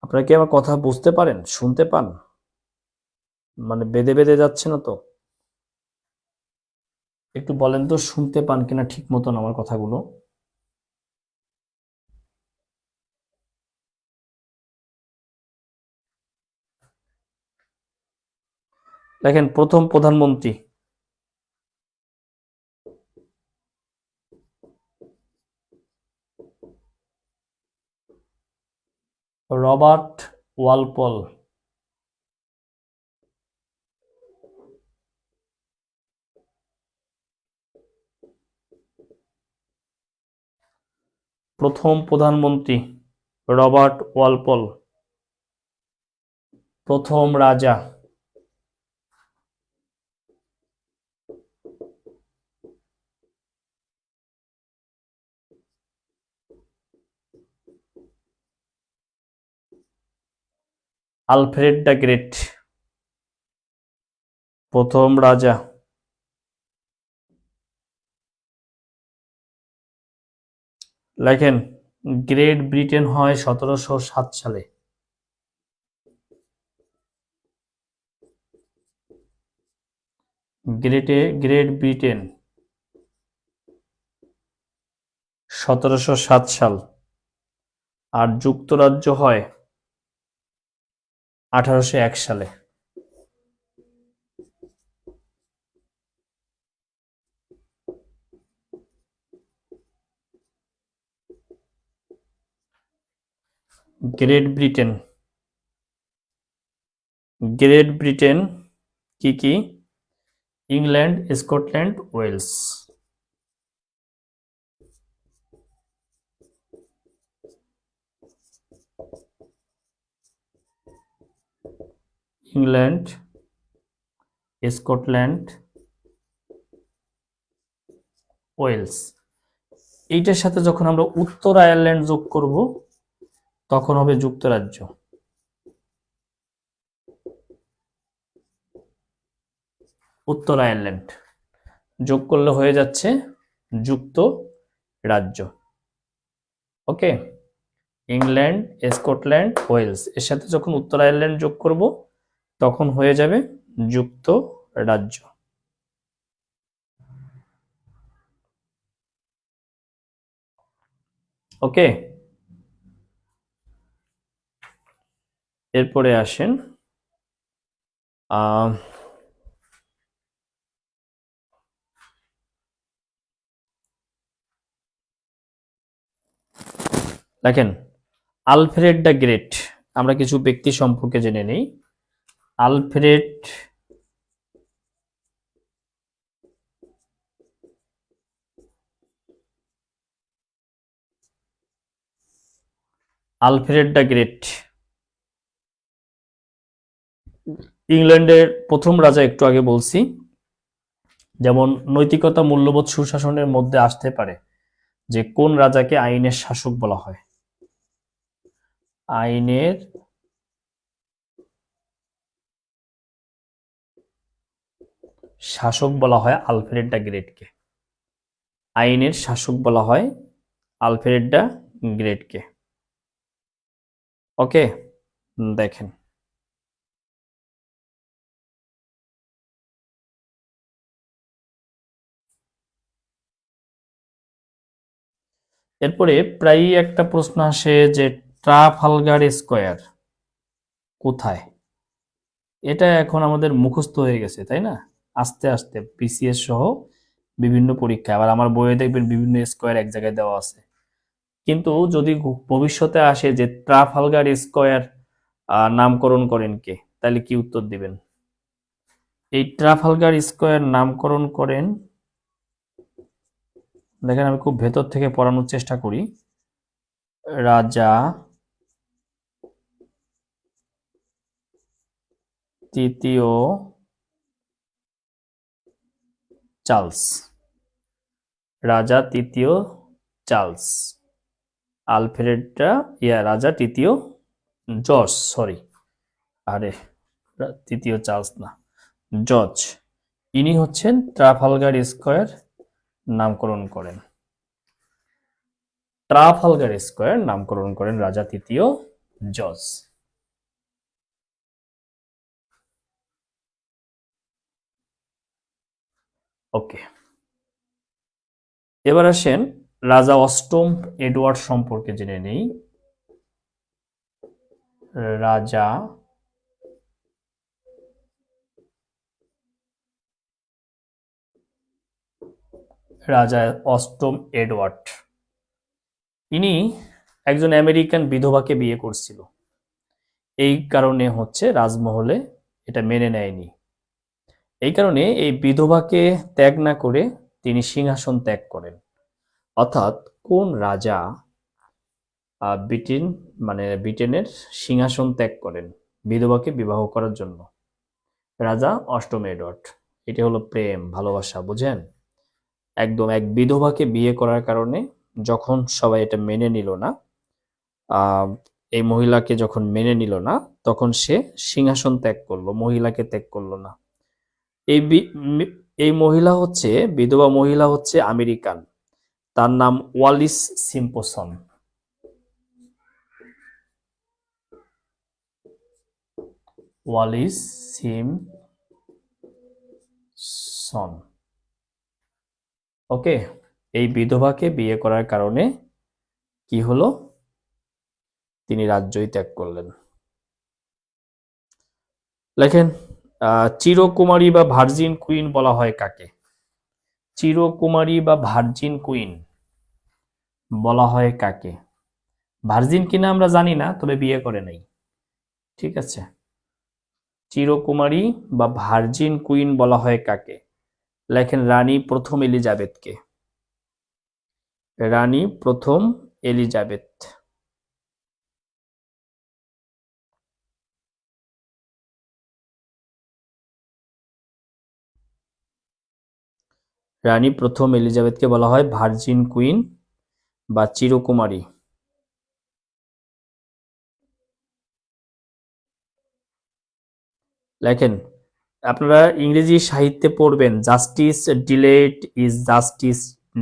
আপনারা কি আমার কথা বুঝতে পারেন, শুনতে পান? মানে বেঁধে বেঁধে যাচ্ছে না তো? একটু বলেন তো শুনতে পান কিনা ঠিক মতন আমার কথাগুলো। দেখেন, প্রথম প্রধানমন্ত্রী রবার্ট ওয়ালপল। প্রথম প্রধানমন্ত্রী রবার্ট ওয়ালপল। প্রথম রাজা আলফ্রেড দ্য গ্রেট। প্রথম রাজা লেখেন, গ্রেট ব্রিটেন হয় 1707 সালে। গ্রেট ব্রিটেন 1707 সাল। আর যুক্তরাজ্য হয় 1801 সালে। গ্রেট ব্রিটেন কি কি? England, Scotland, Wales. England, Scotland, Wales. এইটার সাথে যখন আমরা উত্তর আয়ারল্যান্ড যোগ করব, তখন হবে যুক্তরাজ্য। উত্তর আয়ারল্যান্ড। যোগ করলে হয়ে যাচ্ছে যুক্ত রাজ্য। ওকে, ইংল্যান্ড, স্কটল্যান্ড, ওয়েলস এর সাথে যখন উত্তর আয়ারল্যান্ড যোগ করব তখন হয়ে যাবে যুক্ত রাজ্য। ওকে, এরপরে আসেন দেখেন, আলফ্রেড দ্য গ্রেট, আমরা কিছু ব্যক্তি সম্পর্কে জেনে নেই। আলফ্রেড আলফ্রেড দ্য গ্রেট ইংল্যান্ডের প্রথম রাজা, একটু আগে বলছি। যেমন নৈতিকতা, মূল্যবোধ, সুশাসনের মধ্যে আসতে পারে যে কোন রাজাকে আইনের শাসক বলা হয়। আইনের শাসক বলা হয় আলফ্রেড দ্য গ্রেটকে। আইনের শাসক বলা হয় আলফ্রেড দ্য গ্রেটকে। ওকে, দেখেন এরপরে প্রায়ই একটা প্রশ্ন আসে যে ট্রাফালগার স্কয়ার কোথায়। এটা এখন আমাদের মুখস্থ হয়ে গেছে, তাই না? আস্তে আস্তে বিসিএস সহ বিভিন্ন পরীক্ষা, আবার আমার বইয়ে দেখবেন বিভিন্ন স্কয়ার এক জায়গায় দেওয়া আছে। কিন্তু যদি ভবিষ্যতে আসে যে ট্রাফালগার স্কয়ার নামকরণ করেন কে, তাহলে কি উত্তর দিবেন? এই ট্রাফালগার স্কয়ার নামকরণ করেন, দেখেন আমি খুব ভেতর থেকে পড়ানোর চেষ্টা করি। রাজা তৃতীয় চার্লস। রাজা তৃতীয় চার্লস। আলফ্রেডটা রাজা তৃতীয় জর্জ, সরি, আরে তৃতীয় চার্লস না, জর্জ। ইনি হচ্ছেন ট্রাফালগার স্কয়ার নামকরণ করেন। ট্রাফালগার স্কয়ার নামকরণ করেন রাজা তৃতীয় জর্জ। ওকে, এবার আসেন রাজা অষ্টম এডওয়ার্ড সম্পর্কে জেনে নেই। রাজা রাজা অষ্টম এডওয়ার্ড, ইনি একজন আমেরিকান বিধবাকে বিয়ে করছিল। এই কারণে হচ্ছে রাজমহলে এটা মেনে নেয়নি। এই কারণে এই বিধবাকে ত্যাগ না করে তিনি সিংহাসন ত্যাগ করেন। অর্থাৎ কোন রাজা ব্রিটেনের সিংহাসন ত্যাগ করেন বিধবাকে বিবাহ করার জন্য? রাজা অষ্টম এডওয়ার্ড। এটা হলো প্রেম, ভালোবাসা, বুঝেন? একদম এক বিধবাকে বিয়ে করার কারণে যখন সবাই এটা মেনে নিল না, এই মহিলাকে যখন মেনে নিল না, তখন সে সিংহাসন ত্যাগ করলো, মহিলাকে ত্যাগ করলো না। এই মহিলা হচ্ছে, বিধবা মহিলা হচ্ছে আমেরিকান, তার নাম ওয়ালিস সিম্পসন। Wallis Simpson. ওকে, এই বিধবাকে বিয়ে করার কারণে কি হলো? তিনি রাজ্যই ত্যাগ করলেন। লেখেন, চিরকুমারী বা ভার্জিন কুইন বলা হয় কাকে? চিরকুমারী বা ভার্জিন কুইন বলা হয় কাকে? ভার্জিন কিনা আমরা জানি না, তবে বিয়ে করে নাই। ঠিক আছে, চিরকুমারী বা ভার্জিন কুইন বলা হয় কাকে? লেখেন রানী প্রথম এলিজাবেথকে। রানী প্রথম এলিজাবেথ। রানী প্রথম এলিজাবেথকে বলা হয় ভার্জিন কুইন বা চিরকুমারী। লেখেন আপনারা ইংরেজি সাহিত্যে পড়বেন justice delayed is justice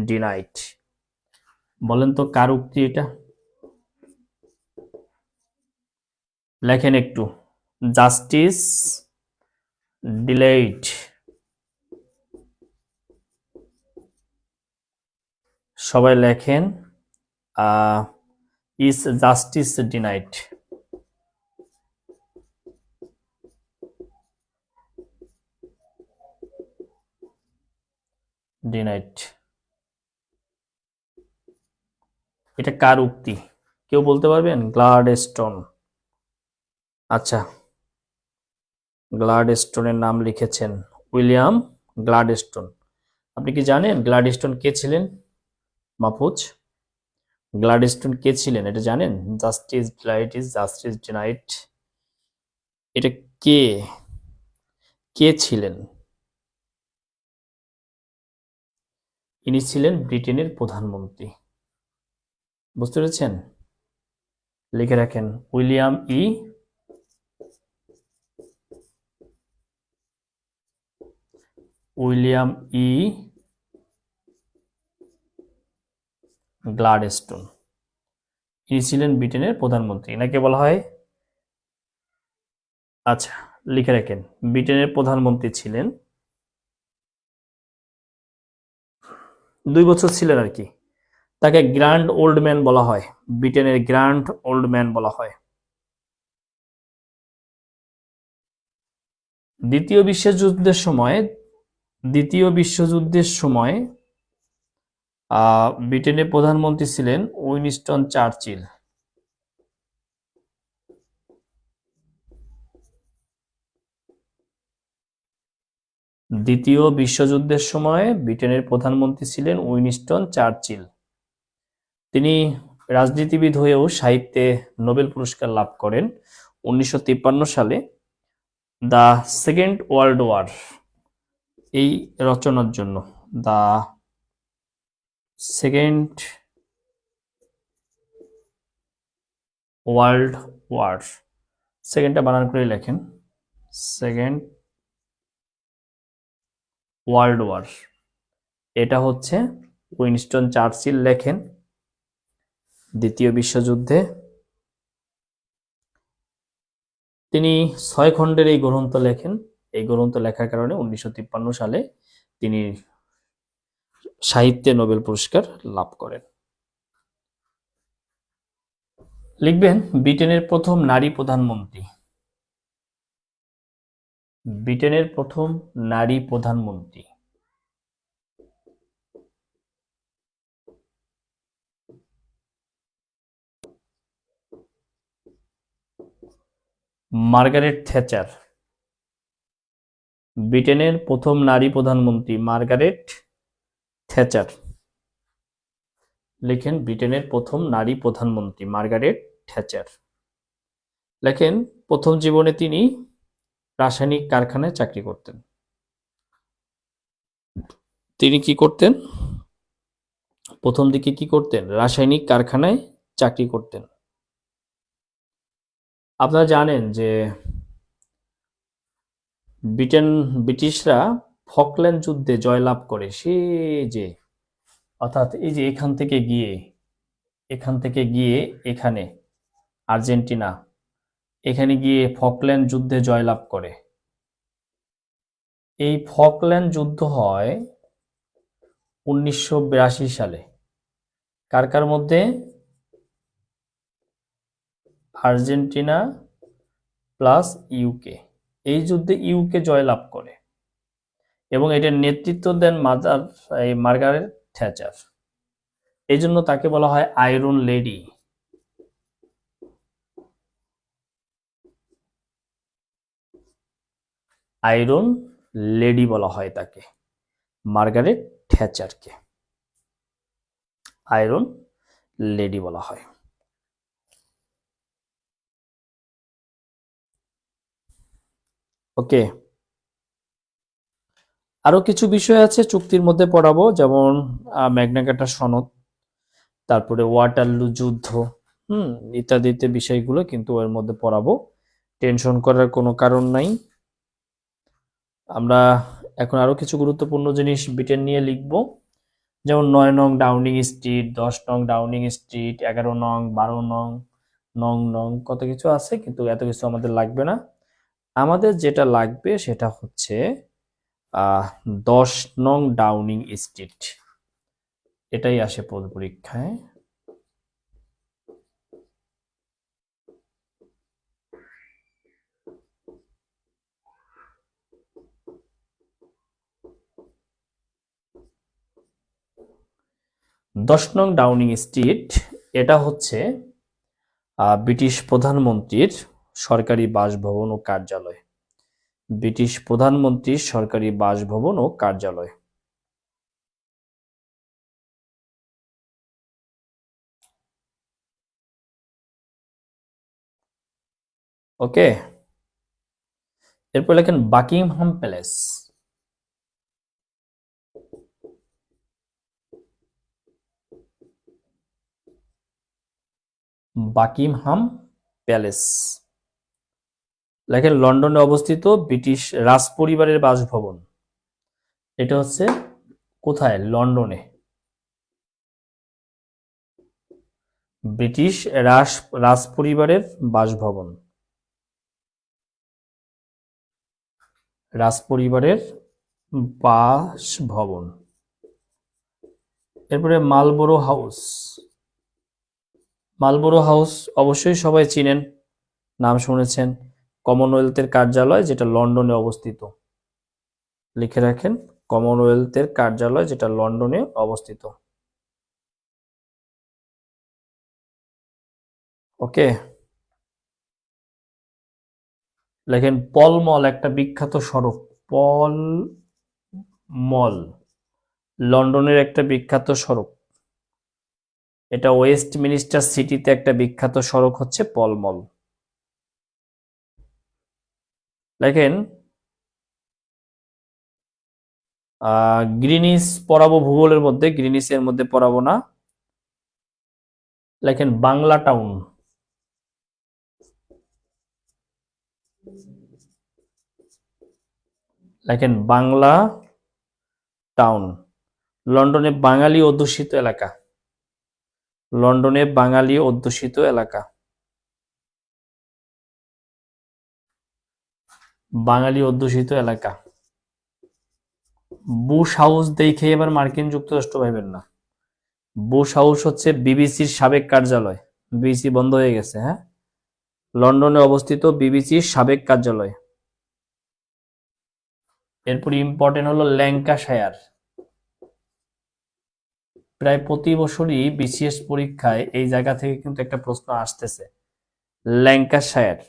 denied. বলেন তো কার উক্তি এটা? লেখেন একটু। জাস্টিস ডিলেড, সবাই লেখেন। Is justice denied. ডিনাইড, এটা কার উক্তি কেউ বলতে পারবেন? গ্লাডস্টোন। আচ্ছা, গ্লাডস্টোনের নাম লিখেছেন উইলিয়াম গ্লাডস্টোন। আপনি কি জানেন গ্লাডস্টোন কে ছিলেন? মাহফুজ, গ্লাডস্টোন কে ছিলেন এটা জানেন? Justice Deloitte is justice denied, এটা কে কে ছিলেন? ইনি ছিলেন ব্রিটেনের প্রধানমন্ত্রী। বুঝতে পেরেছেন? লিখে রাখেন উইলিয়াম ই গ্লাডস্টোন। ইনি ছিলেন ব্রিটেনের প্রধানমন্ত্রী। এনাকে বলা হয়, আচ্ছা লিখে রাখেন, ব্রিটেনের প্রধানমন্ত্রী ছিলেন, 2 বছর ছিলেন আর কি। তাকে গ্র্যান্ড ওল্ড ম্যান বলা হয়, ব্রিটেনের গ্র্যান্ড ওল্ড ম্যান বলা হয়। দ্বিতীয় বিশ্বযুদ্ধের সময় ব্রিটেনের প্রধানমন্ত্রী ছিলেন উইনস্টন চার্চিল। দ্বিতীয় বিশ্বযুদ্ধের সময় ব্রিটেনের প্রধানমন্ত্রী ছিলেন উইনস্টন চার্চিল। তিনি রাজনীতিবিদ হয়েও সাহিত্যে নোবেল পুরস্কার লাভ করেন 1953 সালে দ্য সেকেন্ড ওয়ার্ল্ড ওয়ার এই রচনার জন্য। দ্য সেকেন্ড ওয়ার্ল্ড ওয়ার, সেকেন্ডটা বানান করে লেখেন, সেকেন্ড ওয়ার্ল্ড ওয়ার, এটা হচ্ছে উইনস্টন চার্চিল লেখেন দ্বিতীয় বিশ্বযুদ্ধে। তিনি 6 খণ্ডের এই গ্রন্থ লেখেন। এই গ্রন্থ লেখার কারণে 1953 সালে তিনি সাহিত্যে নোবেল পুরস্কার লাভ করেন। লিখবেন ব্রিটেনের প্রথম নারী প্রধানমন্ত্রী। ব্রিটেনের প্রথম নারী প্রধানমন্ত্রী মার্গারেট থ্যাচার। ব্রিটেনের প্রথম নারী প্রধানমন্ত্রী মার্গারেট থ্যাচার। লেখেন ব্রিটেনের প্রথম নারী প্রধানমন্ত্রী মার্গারেট থ্যাচার। লেখেন প্রথম জীবনে তিনি রাসায়নিক কারখানায় চাকরি করতেন। তিনি কি করতেন? প্রথম দিকে কি করতেন? রাসায়নিক কারখানায় চাকরি করতেন। আপনারা জানেন যে ব্রিটিশরা ফকল্যান্ড যুদ্ধে জয়লাভ করে, সে যে অর্থাৎ এই যে এখান থেকে গিয়ে এখানে আর্জেন্টিনা, এখানে গিয়ে ফকল্যান্ড যুদ্ধে জয়লাভ করে। এই ফকল্যান্ড যুদ্ধ হয় 1982 সালে। কার কার মধ্যে? Argentina plus UK. এই যুদ্ধে ইউকে জয়লাভ করে এবং এটার নেতৃত্ব দেন মার্গারেট থ্যাচার। এই জন্য তাকে বলা হয় আয়রন লেডি। আয়রন লেডি বলা হয় তাকে, মার্গারেট থ্যাচারকে আয়রন লেডি বলা হয়। ওকে, আরো কিছু বিষয় আছে চুক্তির মধ্যে পড়াবো, যেমন ম্যাগনা কার্টা সনদ, তারপরে ওয়াটারলু যুদ্ধ, ইত্যাদি বিষয়গুলো কিন্তু এর মধ্যে পড়াবো। টেনশন করার কোনো কারণ নাই। আমরা এখন আরো কিছু গুরুত্বপূর্ণ জিনিস ব্রিটেন নিয়ে লিখব, যেমন 9 নং ডাউনিং স্ট্রিট, 10 নং ডাউনিং স্ট্রিট, 11 নং, 12 নং, নং কত কিছু আছে, কিন্তু এত কিছু আমাদের লাগবে না। আমাদের যেটা লাগবে সেটা হচ্ছে 10 নং ডাউনিং স্ট্রিট, এটাই আসে পরীক্ষায়। দশ নং ডাউনিং স্ট্রিট এটা হচ্ছে ব্রিটিশ প্রধানমন্ত্রীর সরকারি বাসভবন ও কার্যালয়। ব্রিটিশ প্রধানমন্ত্রীর সরকারি বাসভবন ও কার্যালয়। ওকে, এরপর লেখেন বাকিংহাম প্যালেস। বাকিংহাম প্যালেস লেখেন লন্ডনে অবস্থিত ব্রিটিশ রাজপরিবারের বাসভবন। এটা হচ্ছে কোথায়? লন্ডনে। ব্রিটিশ রাজপরিবারের বাসভবন, রাজপরিবারের বাসভবন। এরপরে মালবোরো হাউস। মালবোরো হাউস অবশ্যই সবাই চিনেন, নাম শুনেছেন। কমনওয়েলথের কার্যালয় যেটা লন্ডনে অবস্থিত, লিখে রাখেন কমনওয়েলথের কার্যালয় যেটা লন্ডনে অবস্থিত। ওকে, লেখেন পল মল একটা বিখ্যাত সড়ক। পল মল লন্ডনের একটা বিখ্যাত সড়ক। এটা ওয়েস্টমিনিস্টার সিটিতে একটা বিখ্যাত সড়ক হচ্ছে পল মল। লেখেন গ্রিনিস পড়াবো ভূগোলের মধ্যে, গ্রিনিসের মধ্যে পড়াবো না। লেখেন বাংলা টাউন। লেখেন বাংলা টাউন লন্ডনে বাঙালি অধ্যুষিত এলাকা। লন্ডনে বাঙালি অধ্যুষিত এলাকা। বাঙালি অধ্যুষিত এলাকা। বুশ হাউস দেখে এবার মার্কিন যুক্তরাষ্ট্র ভাবেন না। বুশ হাউস হচ্ছে বিবিসির সাবেক কার্যালয়। বিবিসি বন্ধ হয়ে গেছে, হ্যাঁ। লন্ডনে অবস্থিত বিবিসির সাবেক কার্যালয়। এরপর ইম্পর্টেন্ট হলো ল্যাঙ্কাশায়ার। প্রায় প্রতি বছরই বিসিএস পরীক্ষায় এই জায়গা থেকে কিন্তু একটা প্রশ্ন আসতেছে। ল্যাঙ্কাশায়ার।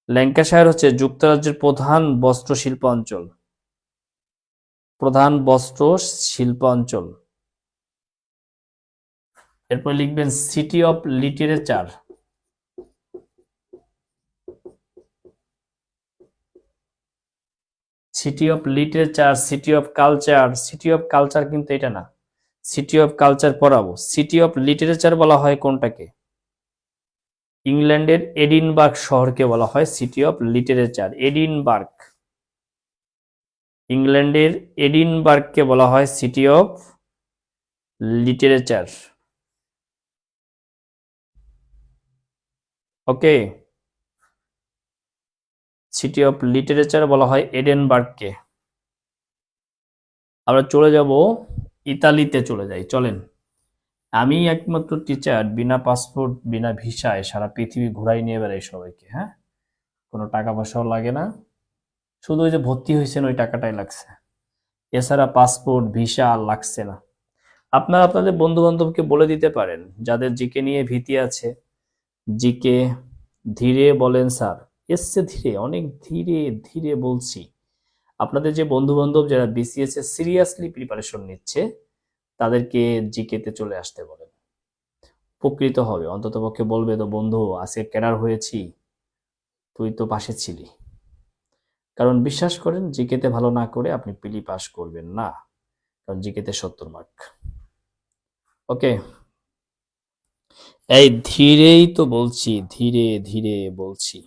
ল্যাঙ্কাশায়ার হচ্ছে যুক্তরাজ্যের প্রধান বস্ত্র শিল্প অঞ্চল। প্রধান বস্ত্র শিল্প অঞ্চল। এরপর লিখবেন city of literature. City of literature, city of culture. City of culture কিন্তু এটা না, সিটি অফ কালচার পড়াবো। সিটি অফ লিটারেচার বলা হয় কোনটাকে? ইংল্যান্ডের এডিনবার্গ শহরকে বলা হয় সিটি অফ লিটারেচার। এডিনবার্গ। ইংল্যান্ডের এডিনবার্গকে বলা হয় city of literature. Okay, city of literature বলা হয় এডেনবার্গকে। আমরা চলে যাব ইতালিতে, চলে যাই চলেন। আমি একমাত্র টিচার বিনা পাসপোর্ট বিনা ভিসায় সারা পৃথিবী ঘুরাই নিয়ে বেড়াই সবাইকে, হ্যাঁ। কোনো টাকা পয়সাও লাগে না, শুধু ওই যে ভর্তি হয়েছেন ওই টাকাটাই লাগছে, এছাড়া পাসপোর্ট ভিসা আর লাগছে না। আপনারা আপনাদের বন্ধু বান্ধবকে বলে দিতে পারেন যাদের জিকে নিয়ে ভীতি আছে, জিকে ধীরে বলেন স্যার, এসছে ধীরে, অনেক ধীরে ধীরে বলছি। আপনাদের যে বন্ধু বান্ধব যারা বিসিএস এ সিরিয়াসলি প্রিপারেশন নিচ্ছে তাদেরকে জিকে তে চলে আসতে বলেন, উপকৃত হবে। অন্তত পক্ষে বলবে তো বন্ধু আজকে ক্যাডার হয়েছি, তুই তো পাশে ছিলি। কারণ বিশ্বাস করেন জিকেতে ভালো না করে আপনি পিলি পাস করবেন না, কারণ জিকেতে 70 মার্ক। ওকে, এই ধীরেই তো বলছি, ধীরে ধীরে বলছি।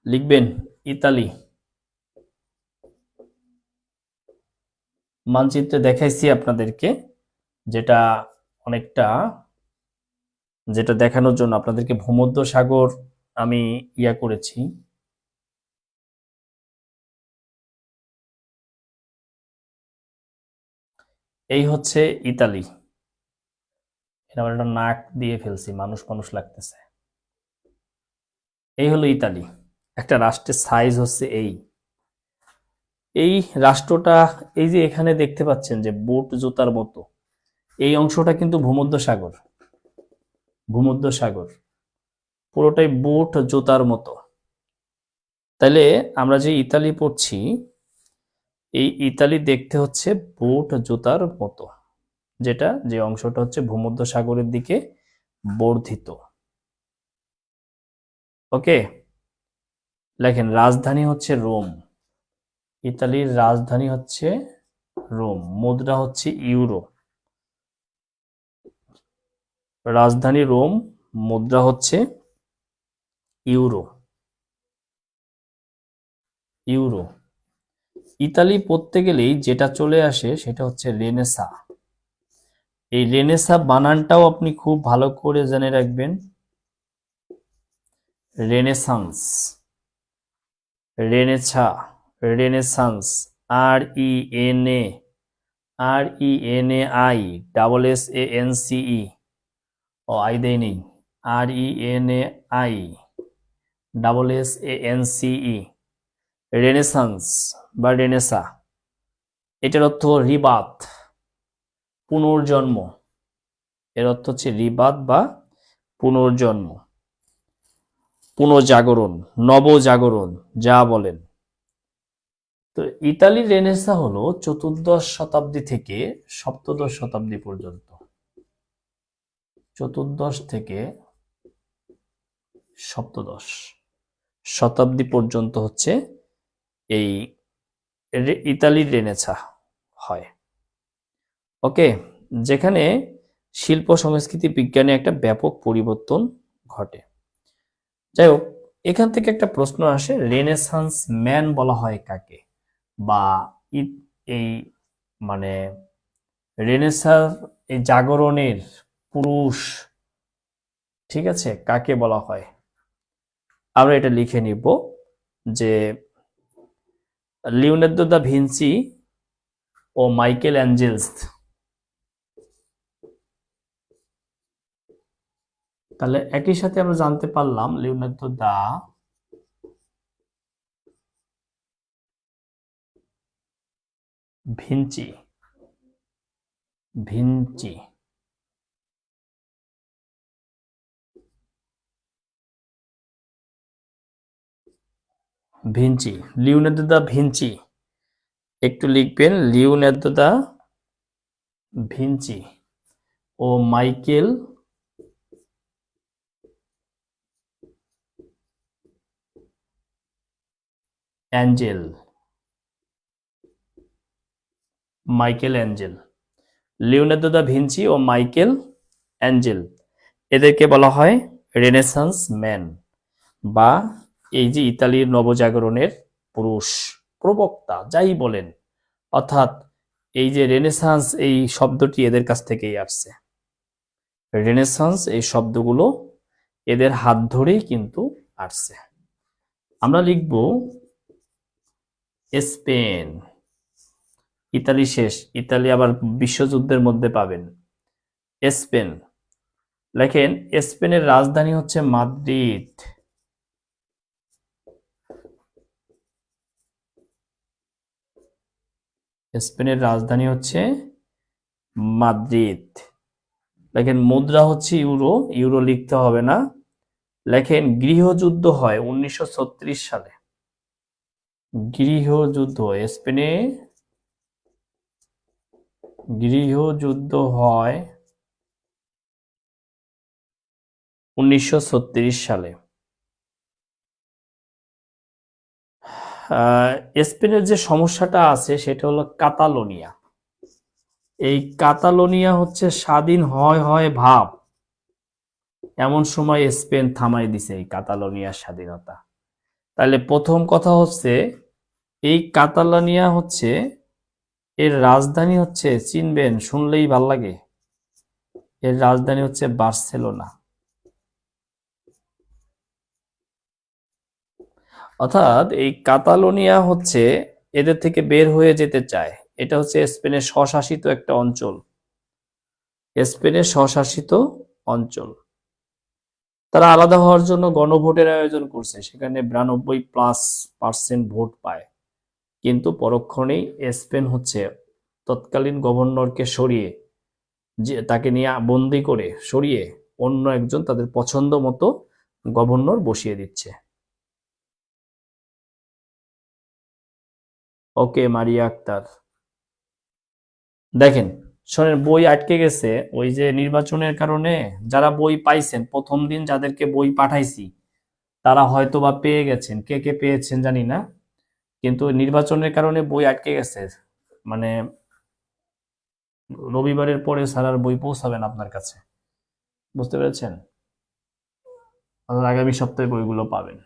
লিখবেন ইতালি। মানচিত্রে দেখাইছি আপনাদেরকে, যেটা অনেকটা, যেটা দেখানোর জন্য আপনাদেরকে ভূমধ্য সাগর আমি করেছি। এই হচ্ছে ইতালি। এটা একটা নাক দিয়ে ফেলছি, মানুষ মানুষ লাগতেছে। এই হলো ইতালি। একটা রাষ্ট্রের সাইজ হচ্ছে এই রাষ্ট্রটা, এই যে এখানে দেখতে পাচ্ছেন যে বুট জুতার মতো, এই অংশটা কিন্তু ভূমধ্য সাগর। ভূমধ্য সাগর পুরোটাই বুট জুতার মতো। তাইলে আমরা যে ইতালি পড়ছি, এই ইতালি দেখতে হচ্ছে বুট জুতার মতো, যেটা যে অংশটা হচ্ছে ভূমধ্য সাগরের দিকে বর্ধিত। ওকে, লেখেন রাজধানী হচ্ছে রোম। ইতালির রাজধানী হচ্ছে রোম। মুদ্রা হচ্ছে ইউরো। রাজধানী রোম, মুদ্রা হচ্ছে ইউরো। ইউরো। ইতালি পড়তে গেলেই যেটা চলে আসে সেটা হচ্ছে রেনেসা। এই রেনেসা বানানটাও আপনি খুব ভালো করে জেনে রাখবেন। Renaissance, রেনেছা, renaissance, RENAI double SANCE, O I দেই নেই, RENAI ডাবল SANCE, রেনেসান্স বা রেনেসা। এটার অর্থ রিবাত, পুনর্জন্ম। এর অর্থ হচ্ছে রিবাত বা পুনর্জন্ম, পুনর্জাগরণ, নবজাগরণ, যা বলেন। তো ইতালির রেনেসা হলো চতুর্দশ শতাব্দী থেকে সপ্তদশ শতাব্দী পর্যন্ত। চতুর্দশ থেকে সপ্তদশ শতাব্দী পর্যন্ত হচ্ছে এই ইতালির রেনেসা হয়। ওকে, যেখানে শিল্প সংস্কৃতি বিজ্ঞানে একটা ব্যাপক পরিবর্তন ঘটে। যাই হোক, এখান থেকে একটা প্রশ্ন আসে, রেনেসান্স ম্যান বলা হয় কাকে, বা এই মানে রেনেসার এই জাগরণের পুরুষ, ঠিক আছে, কাকে বলা হয়? আমরা এটা লিখে নিব যে লিওনার্দো দা ভিঞ্চি ও মাইকেল অ্যাঞ্জেলস। তাহলে একই সাথে আমরা জানতে পারলাম Leonardo da Vinci, Vinci, Vinci, Leonardo da Vinci. একটু লিখবেন লিওনার্দো দা ভিঞ্চি ও Michael Angel, Michael Angel, Leonardo da Vinci ও মাইকেল অ্যাঞ্জেল, এদেরকে বলা হয় রেনেসান্স ম্যান, বা এই যে ইতালির নবজাগরণের পুরুষ, প্রবক্তা, যাই বলেন। অর্থাৎ এই যে রেনেসান্স এই শব্দটি এদের কাছ থেকেই আসছে। রেনেসান্স এই শব্দগুলো এদের হাত ধরেই কিন্তু আসছে। আমরা লিখব স্পেন। ইতালি শেষ, ইতালি আবার বিশ্বযুদ্ধের মধ্যে পাবেন। স্পেন, লেখেন স্পেনের রাজধানী হচ্ছে মাদ্রিদ। স্পেনের রাজধানী হচ্ছে মাদ্রিদ। লেখেন মুদ্রা হচ্ছে ইউরো, ইউরো লিখতে হবে না। লেখেন গৃহযুদ্ধ হয় 1936 সালে। গৃহযুদ্ধ স্পেনে, গৃহযুদ্ধ হয় 1936 সালে। স্পেনের যে সমস্যাটা আছে সেটা হলো কাতালোনিয়া। এই কাতালোনিয়া হচ্ছে স্বাধীন হয় হয় ভাব, এমন সময় স্পেন থামাই দিছে এই কাতালোনিয়ার স্বাধীনতা। তাহলে প্রথম কথা হচ্ছে এই কাতালোনিয়া হচ্ছে এর রাজধানী হচ্ছে, চিনবেন, শুনলেই ভাল লাগে, এর রাজধানী হচ্ছে বার্সেলোনা। অর্থাৎ এই কাতালোনিয়া হচ্ছে এদের থেকে বের হয়ে যেতে চায়। এটা হচ্ছে স্পেনের স্বশাসিত একটা অঞ্চল, স্পেনের স্বশাসিত অঞ্চল। তারা আলাদা হওয়ার জন্য গণভোটের আয়োজন করছে, সেখানে 92+% ভোট পায়। কিন্তু পরক্ষণেই স্পেন হচ্ছে তৎকালীন গভর্নরকে সরিয়ে, যে তাকে নিয়ে বন্দি করে সরিয়ে অন্য একজন তাদের পছন্দ মতো গভর্নর বসিয়ে দিচ্ছে। ওকে মারিয়া আক্তার, দেখেন শোনেন, বই আটকে গেছে ওই যে নির্বাচনের কারণে। যারা বই পাইছেন প্রথম দিন, যাদেরকে বই পাঠাইছি তারা হয়তো বা পেয়ে গেছেন, কে কে পেয়েছেন জানি না, কিন্তু নির্বাচনের কারণে বই আটকে গেছে। মানে রবিবারের পরে স্যার আর বই পৌঁছাবেন আপনার কাছে, বুঝতে পেরেছেন? অর্থাৎ আগামী সপ্তাহে বইগুলো পাবেন।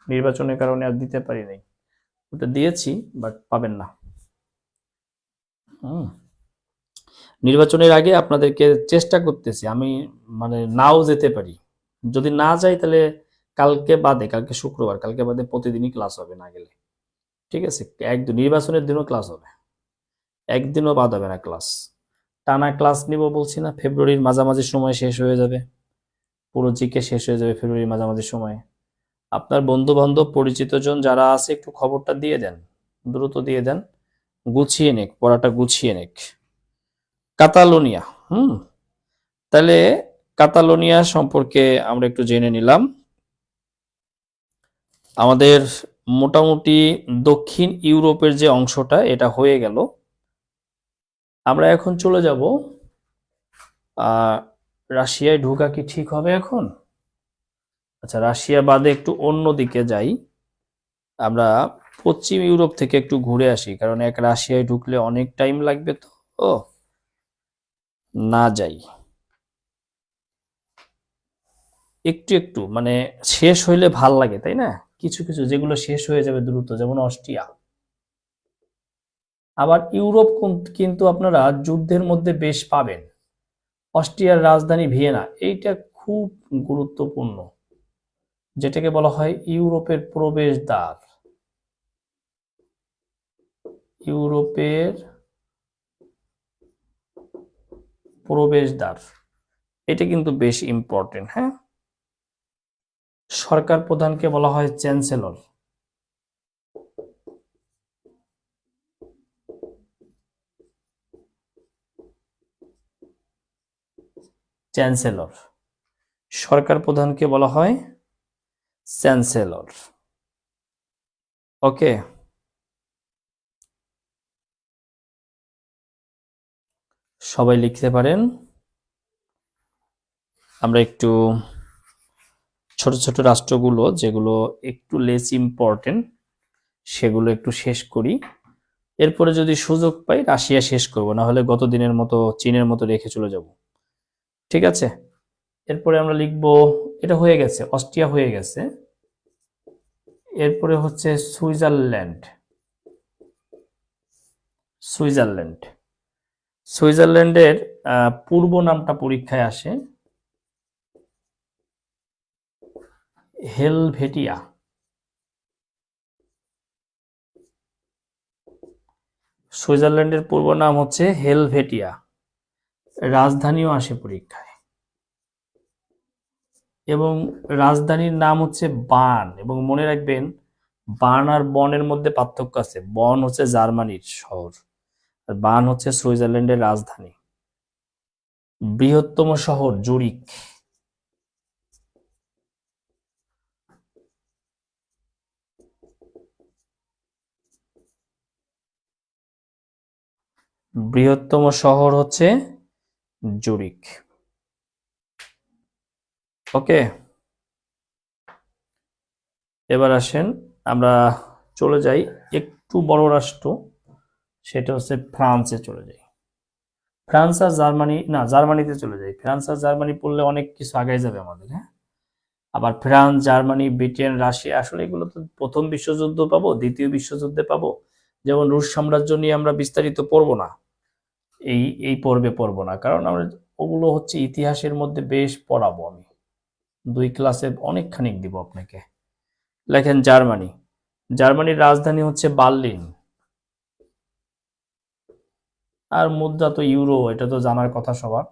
নির্বাচনের কারণে আর দিতে পারি নাই, ওটা দিয়েছি বাট পাবেন না। হুম, নির্বাচনের আগে আপনাদেরকে চেষ্টা করতেছি আমি, মানে নাও যেতে পারি। যদি না যাই তাহলে কালকে বাদে, কালকে শুক্রবার, কালকে বাদে প্রতিদিনই ক্লাস হবে না গেলে, ঠিক আছে? একদিন নির্বাচনের দিনও ক্লাস হবে, একদিনও বাদ হবে না ক্লাস। টানা ক্লাস নিব বলছি না, ফেব্রুয়ারির মাঝামাঝি সময় শেষ হয়ে যাবে, পুরো জিকে শেষ হয়ে যাবে ফেব্রুয়ারির মাঝামাঝি সময়ে। আপনার বন্ধু বান্ধব পরিচিত জন যারা আছে একটু খবরটা দিয়ে দেন, দ্রুত দিয়ে দেন, গুছিয়ে নেক, পড়াটা গুছিয়ে নেক। কাতালোনিয়া, তাহলে কাতালোনিয়া সম্পর্কে আমরা একটু জেনে নিলাম। আমাদের মোটামুটি দক্ষিণ ইউরোপের যে অংশটা এটা হয়ে গেল। আমরা এখন চলে যাব রাশিয়ায় ঢোকা কি ঠিক হবে এখন? আচ্ছা, রাশিয়া বাদে একটু অন্য দিকে যাই, আমরা পশ্চিম ইউরোপ থেকে একটু ঘুরে আসি, কারণ এক রাশিয়ায় ঢুকলে অনেক টাইম লাগবে, তো না যাই একটু একটু, মানে শেষ হইলে ভাল লাগে তাই না? কিছু কিছু যেগুলো শেষ হয়ে যাবে দ্রুত, যেমন অস্ট্রিয়া। আবার ইউরোপ কিন্তু আপনারা যুদ্ধের মধ্যে বেশ পাবেন। অস্ট্রিয়ার রাজধানী ভিয়েনা, এইটা খুব গুরুত্বপূর্ণ, যেটাকে বলা হয় ইউরোপের প্রবেশদ্বার। ইউরোপের প্রবেশদ্বার, এটা কিন্তু বেশ ইম্পর্টেন্ট। হ্যাঁ, সরকার প্রধানকে বলা হয় চ্যান্সেলর। চ্যান্সেলর, সরকার প্রধানকে বলা হয় চ্যান্সেলর। ওকে, সবাই লিখতে পারেন। আমরা একটু ছোট ছোট রাষ্ট্রগুলো যেগুলো একটু লেস ইম্পর্টেন্ট সেগুলো একটু শেষ করি, এরপরে যদি সুযোগ পাই রাশিয়া শেষ করব, না হলে গত দিনের মতো চীনের মতো রেখে চলে যাব, ঠিক আছে? এরপরে আমরা লিখব, এটা হয়ে গেছে, অস্ট্রিয়া হয়ে গেছে। এরপরে হচ্ছে সুইজারল্যান্ড। সুইজারল্যান্ড, সুইজারল্যান্ডের পূর্ব নামটা পরীক্ষায় আসে, হেলভেটিয়া। সুইজারল্যান্ডের পূর্ব নাম হচ্ছে হেলভেটিয়া, রাজধানীও আসে পরীক্ষায়, এবং রাজধানীর নাম হচ্ছে বার্ন। এবং মনে রাখবেন, বার্ন আর বনের মধ্যে পার্থক্য আছে, বন হচ্ছে জার্মানির শহর আর বার্ন হচ্ছে সুইজারল্যান্ডের রাজধানী। বৃহত্তম শহর জুরিক। বৃহত্তম শহর হচ্ছে জুরিক। ওকে, এবার আসেন আমরা চলে যাই একটু বড় রাষ্ট্র, সেটা হচ্ছে ফ্রান্সে চলে যাই। ফ্রান্স আর জার্মানি, না জার্মানিতে চলে যাই। ফ্রান্স আর জার্মানি পড়লে অনেক কিছু আগায় যাবে আমাদের। হ্যাঁ, আবার ফ্রান্স, জার্মানি, ব্রিটেন, রাশিয়া, আসলে এগুলো তো প্রথম বিশ্বযুদ্ধ পাবো, দ্বিতীয় বিশ্বযুদ্ধে পাবো, যেমন রুশ সাম্রাজ্য নিয়ে আমরা বিস্তারিত পড়বো না, এই পর্বে পড়বো না, কারণ আমরা ওগুলো হচ্ছে ইতিহাসের মধ্যে বেশ পড়াবো আমি, 2 ক্লাসে অনেকখানি দিব আপনাকে। লেখেন জার্মানি। জার্মানির রাজধানী হচ্ছে বার্লিন। আর মুদ্রা তো ইউরো, এটা তো জানার কথা সবার।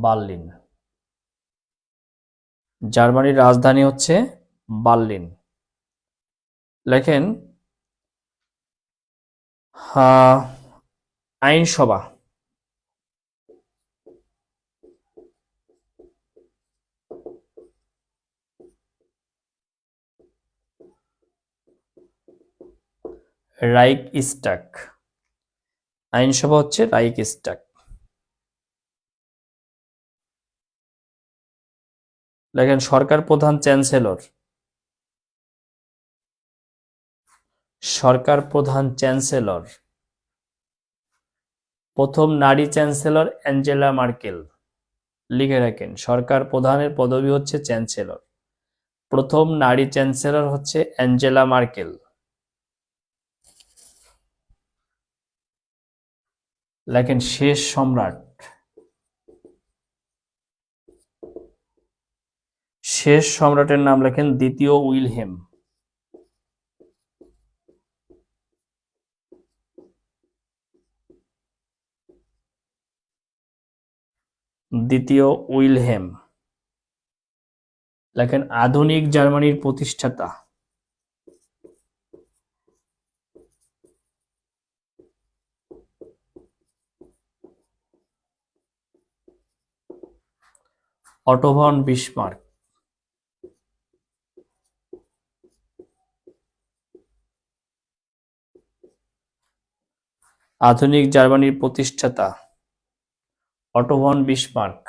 বার্লিন, জার্মানির রাজধানী হচ্ছে বার্লিন। লেখেন আইনসভা। রাইখস্টাগ। আইনসভা হচ্ছে রাইখস্টাগ। লেখেন সরকার প্রধান চ্যান্সেলর। সরকার প্রধান চ্যান্সেলর। প্রথম নারী চ্যান্সেলর অ্যাঞ্জেলা মার্কেল। লিখে রাখেন, সরকার প্রধানের পদবি হচ্ছে চ্যান্সেলর। প্রথম নারী চ্যান্সেলর হচ্ছে অ্যাঞ্জেলা মার্কেল। লেখেন শেষ সম্রাট। শেষ সম্রাটের নাম লেখেন দ্বিতীয় উইলহেম। দ্বিতীয় উইলহেম। লেখেন আধুনিক জার্মানির প্রতিষ্ঠাতা। Otto von Bismarck. আধুনিক জার্মানির প্রতিষ্ঠাতা অটো ভন বিসমার্ক।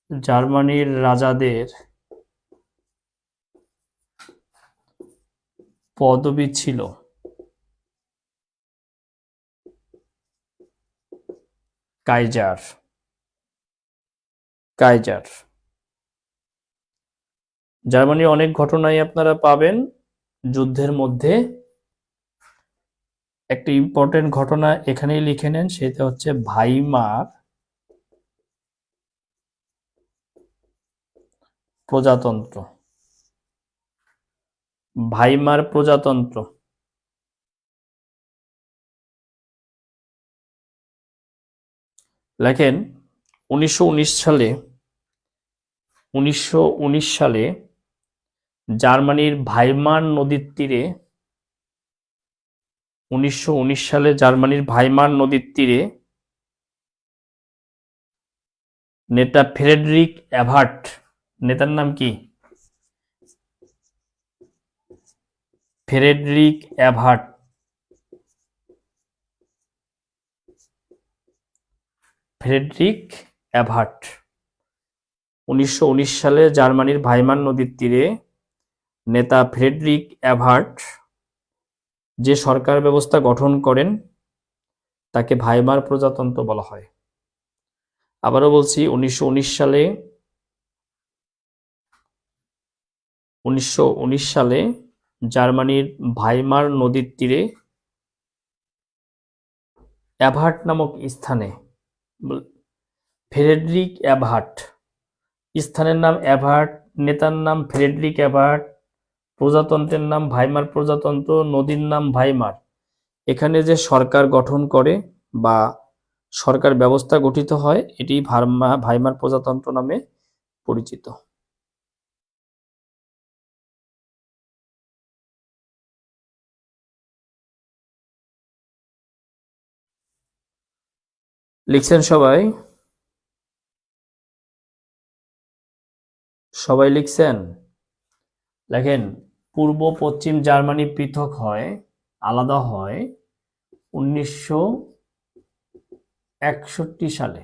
জার্মানির রাজাদের পদবি ছিল কাইজার। কাইজার। জার্মানির অনেক ঘটনাই আপনারা পাবেন যুদ্ধের মধ্যে। একটা ইম্পর্টেন্ট ঘটনা এখানেই লিখে নেন, সেটা হচ্ছে ভাইমার প্রজাতন্ত্র। ভাইমার প্রজাতন্ত্র। লেখেন 1919 সালে জার্মানির ভাইমার নদীর তীরে 1919 সালে জার্মানির ভাইমার নদীর তীরে নেতা ফ্রেডরিক অ্যাভার্ট। নেতার নাম কি? ফ্রেডরিক অ্যাভার্ট। ফ্রেডরিক অ্যাভার্ট 1919 সালে জার্মানির ভাইমার নদীর তীরে নেতা ফ্রেডরিক অ্যাভার্ট যে সরকার ব্যবস্থা গঠন করেন তাকে ভাইমার প্রজাতন্ত্র বলা হয়। আবারও বলছি, 1919 সালে জার্মানির ভাইমার নদীর তীরে অ্যাভার্ট নামক স্থানে, ফ্রেডরিক অ্যাভার্ট, স্থানের নাম অ্যাভার্ট, নেতার নাম ফ্রেডরিক অ্যাভার্ট, প্রজাতন্ত্রের নাম ভাইমার প্রজাতন্ত্র, নদীর নাম ভাইমার। এখানে যে সরকার গঠন করে বা সরকার ব্যবস্থা গঠিত হয় এটি ভাইমার প্রজাতন্ত্র নামে পরিচিত। লিখছেন সবাই? সবাই লিখছেন? লেখেন পূর্ব পশ্চিম জার্মানি পৃথক হয়, আলাদা হয় 1961 সালে।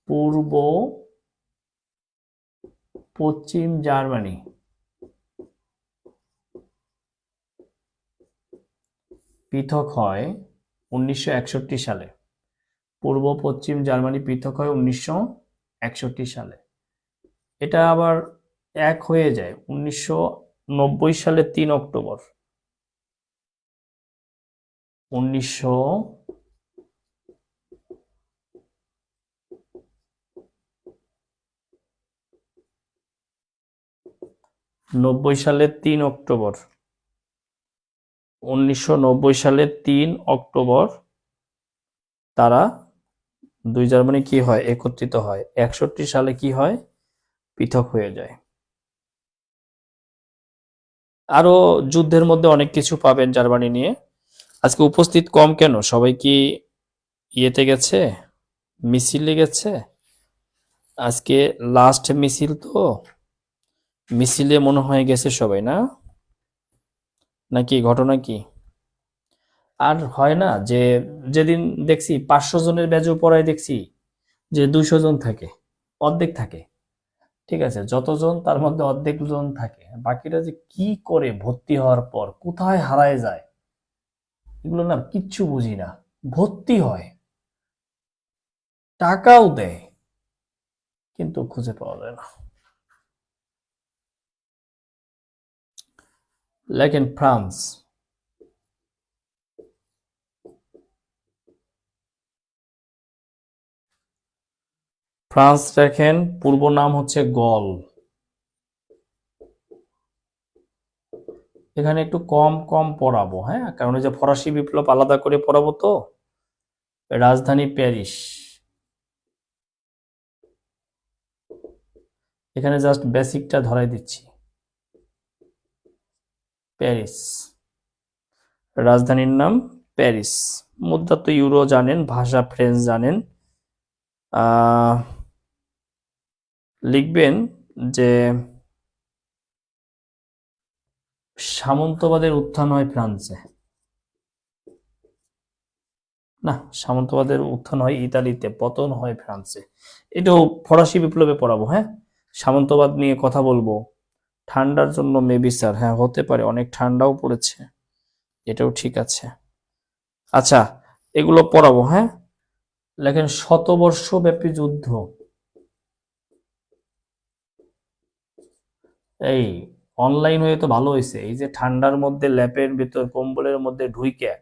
পূর্ব পশ্চিম জার্মানি পৃথক হয় 1961 সালে। পূর্ব পশ্চিম জার্মানি পৃথক হয় 1961 61 সালে। এটা আবার এক হয়ে যায় 1990 সালে 3 অক্টোবর। 1990 সালে 3 অক্টোবর। 1990 সালে 3 অক্টোবর তারা দুই জার্মানি কি হয়, একত্রিত হয়। 61 সালে কি হয়, পৃথক হয়ে যায়। আরো যুদ্ধের মধ্যে অনেক কিছু পাবেন জার্মানি নিয়ে। আজকে উপস্থিত কম কেন? সবাই কি ইয়েতে গেছে, মিছিলে গেছে? আজকে লাস্ট মিছিল তো, মিছিলে মনে হয় গেছে সবাই, না? নাকি ঘটনা কি? আর হয় না যে যেদিন দেখছি 500 জনের ব্যাচও পড়ায়, দেখছি যে 200 জন থাকে, অর্ধেক থাকে। ঠিক আছে, যতজন তার মধ্যে অর্ধেক জন থাকে, বাকিরা যে কি করে ভর্তি হওয়ার পর কোথায় হারায় যায়, এগুলো না কিচ্ছু বুঝি না। ভর্তি হয়, টাকাও দেয়, কিন্তু খুঁজে পাওয়া যায় না। Like in France. ফ্রান্স দেখেন পূর্ব নাম হচ্ছে গল। এখানে একটু কম কম পড়াবো, হ্যাঁ, কারণ এই যে ফরাসি বিপ্লব আলাদা করে পড়াবো তো। রাজধানী প্যারিস। এখানে জাস্ট বেসিকটা ধরাই দিচ্ছি। প্যারিস, রাজধানীর নাম প্যারিস। মুদ্রা তো ইউরো জানেন, ভাষা ফ্রেঞ্চ জানেন। লিখবেন যে সামন্তবাদের উত্থান হয় ফ্রান্সে। না, সামন্তবাদের উত্থান হয় ইতালিতে, পতন হয় ফ্রান্সে। এটাও ফরাসি বিপ্লবে পড়াবো, হ্যাঁ। সামন্তবাদ নিয়ে কথা বলবো। ঠান্ডার জন্য মেবি স্যার, হ্যাঁ হতে পারে, অনেক ঠান্ডাও পড়েছে, এটাও ঠিক আছে। আচ্ছা, এগুলো পড়াবো, হ্যাঁ। লেখেন শতবর্ষব্যাপী যুদ্ধ। এই অনলাইন হয়ে তো ভালো হয়েছে, এই যে ঠান্ডার মধ্যে ল্যাপের ভিতর কম্বলের মধ্যে ঢুইকে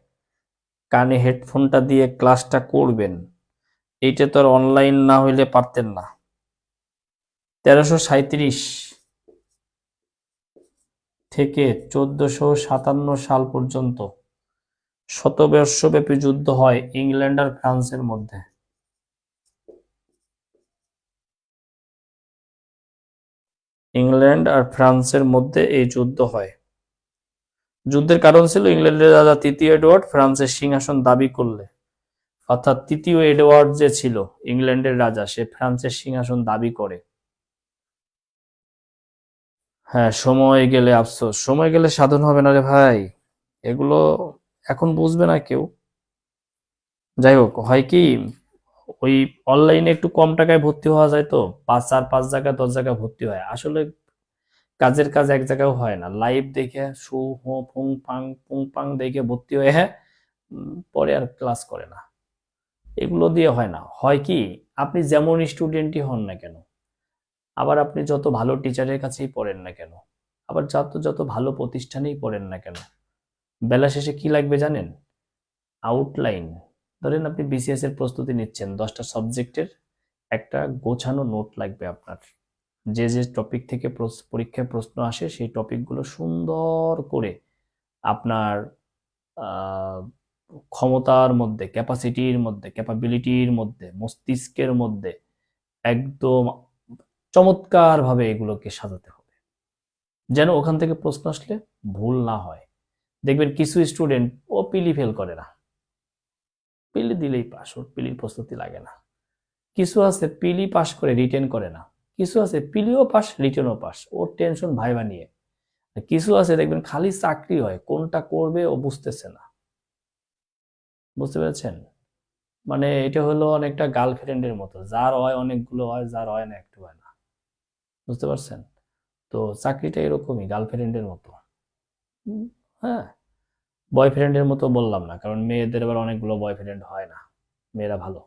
কানে হেডফোনটা দিয়ে ক্লাসটা করবেন, এইটা তো আর অনলাইন না হইলে পারতেন না। 1337 থেকে 1457 সাল পর্যন্ত শতবর্ষব্যাপী যুদ্ধ হয় ইংল্যান্ড আর ফ্রান্সের মধ্যে। ইংল্যান্ড আর ফ্রান্সের মধ্যে এই যুদ্ধ হয়। যুদ্ধের কারণ ছিল ইংল্যান্ডের রাজা তৃতীয় এডওয়ার্ড ফ্রান্সের সিংহাসন দাবি করলে, অর্থাৎ তৃতীয় এডওয়ার্ড যে ছিল ইংল্যান্ডের রাজা, সে ফ্রান্সের সিংহাসন দাবি করে। হ্যাঁ, সময় গেলে আফসোস, সময় গেলে সাধন হবে না রে ভাই, এগুলো এখন বুঝবে না কেউ। যাই হোক, হয় কি, ওই অনলাইনে একটু কম টাকায় ভর্তি হওয়া যায় তো, 5 জায়গায় 10 জায়গায় ভর্তি হয়। আসলে কাজের কাজ এক জায়গায় হয় না, লাইভ দেখে সু হো ফুং পাং পুং পাং দেখে ভর্তি হয়ে, হ্যাঁ, পরে আর ক্লাস করে না। এগুলো দিয়ে হয় না। হয় কি, আপনি যেমন স্টুডেন্টই হন না কেন, আবার আপনি যত ভালো টিচারের কাছেই পড়েন না কেন, আবার যত যত ভালো প্রতিষ্ঠানেই পড়েন না কেন, বেলা শেষে কি লাগবে জানেন? আউটলাইন। ধরেন আপনি বিসিএস এর প্রস্তুতি নিচ্ছেন, 10টা সাবজেক্টের একটা গোছানো নোট লাগবে আপনার। যে যে টপিক থেকে পরীক্ষায় প্রশ্ন আসে সেই টপিকগুলো সুন্দর করে আপনার আহ, ক্ষমতার মধ্যে, ক্যাপাসিটির মধ্যে, ক্যাপাবিলিটির মধ্যে, মস্তিষ্কের মধ্যে একদম চমৎকার ভাবে এগুলোকে সাজাতে হবে, যেন ওখান থেকে প্রশ্ন আসলে ভুল না হয়। দেখবেন কিছু স্টুডেন্ট ও পিলি ফেল করে না, পিলি দিলেই পাস, ওর পিলির প্রস্তুতি লাগে না। কিছু আছে পিলি পাস করে রিটেন করে না, কিছু আছে পিলিও পাস রিটেনও পাস, ওর টেনশন ভাইবা নিয়ে। কিছু আছে দেখবেন খালি চাকরি হয়, কোনটা করবে ও বুঝতেছে না। বুঝতে পেরেছেন? মানে এটা হলো অনেকটা গার্লফ্রেন্ডের মতো, যার হয় অনেকগুলো হয়, যার হয় না একটু হয় না। বুঝতে পারছেন? তো চাকরিটা এরকমই গার্লফ্রেন্ডের মতো। উম, হ্যাঁ, বয়ফ্রেন্ডের মতো বললাম না, কারণ মেয়েদের আবার অনেকগুলো বয়ফ্রেন্ড হয় না, মেয়েরা ভালো।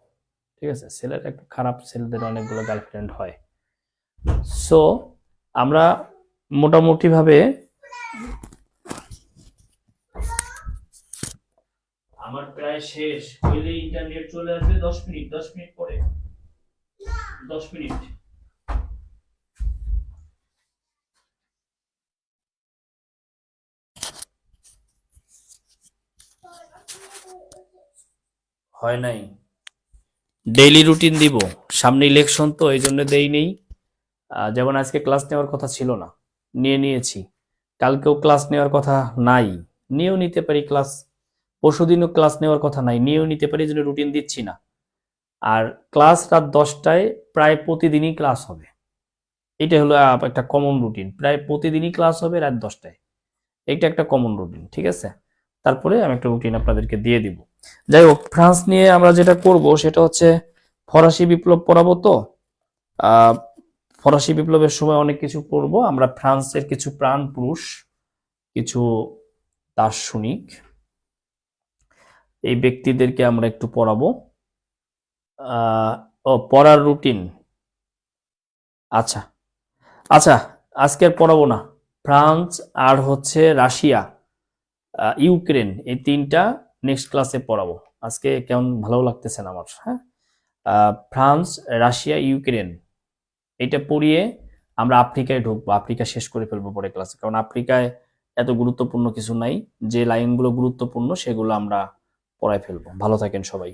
ঠিক আছে, ছেলেরা একটু খারাপ, ছেলেদের অনেকগুলো গার্লফ্রেন্ড হয়। সো আমরা মোটামুটি ভাবে আমার প্রায় শেষ হইলে ইন্টারনেট চলে আসবে 10 মিনিট, 10 মিনিট পরে, 10 মিনিট। হয় নাই, ডেইলি রুটিন দিব, সামনে ইলেকশন তো এই জন্য দেই নেই। যেমন আজকে ক্লাস নেওয়ার কথা ছিল না, নিয়েছি। কালকেও ক্লাস নেওয়ার কথা নাই, নিয়েও নিতে পারি ক্লাস। পরশুদিনও ক্লাস নেওয়ার কথা নাই, নিয়েও নিতে পারি, এই জন্য রুটিন দিচ্ছি না। আর ক্লাস রাত 10টায় প্রায় প্রতিদিনই ক্লাস হবে, এটা হলো একটা কমন রুটিন, প্রায় প্রতিদিনই ক্লাস হবে রাত 10টায়, এটা একটা কমন রুটিন, ঠিক আছে। তারপরে আমি একটা রুটিন আপনাদেরকে দিয়ে দিব। যাই হোক, ফ্রান্স নিয়ে আমরা যেটা করব সেটা হচ্ছে ফরাসি বিপ্লব পড়াবো তো। ফরাসি বিপ্লবের সময় অনেক কিছু পড়বো আমরা, ফ্রান্সের কিছু প্রাণ পুরুষ, কিছু দার্শনিক, এই ব্যক্তিদেরকে আমরা একটু পড়াবো। ও পড়ার রুটিন, আচ্ছা আচ্ছা, আজকে আর পড়াবো না। ফ্রান্স আর হচ্ছে রাশিয়া, ইউক্রেন, এই তিনটা নেক্সট ক্লাসে পড়াবো। আজকে কেমন ভালো লাগতেছে না আমার, হ্যাঁ। ফ্রান্স, রাশিয়া, ইউক্রেন, এটা পড়িয়ে আমরা আফ্রিকায় ঢুকবো, আফ্রিকা শেষ করে ফেলবো পরে ক্লাসে, কারণ আফ্রিকায় এত গুরুত্বপূর্ণ কিছু নাই, যে লাইনগুলো গুরুত্বপূর্ণ সেগুলো আমরা পড়ায় ফেলবো। ভালো থাকেন সবাই।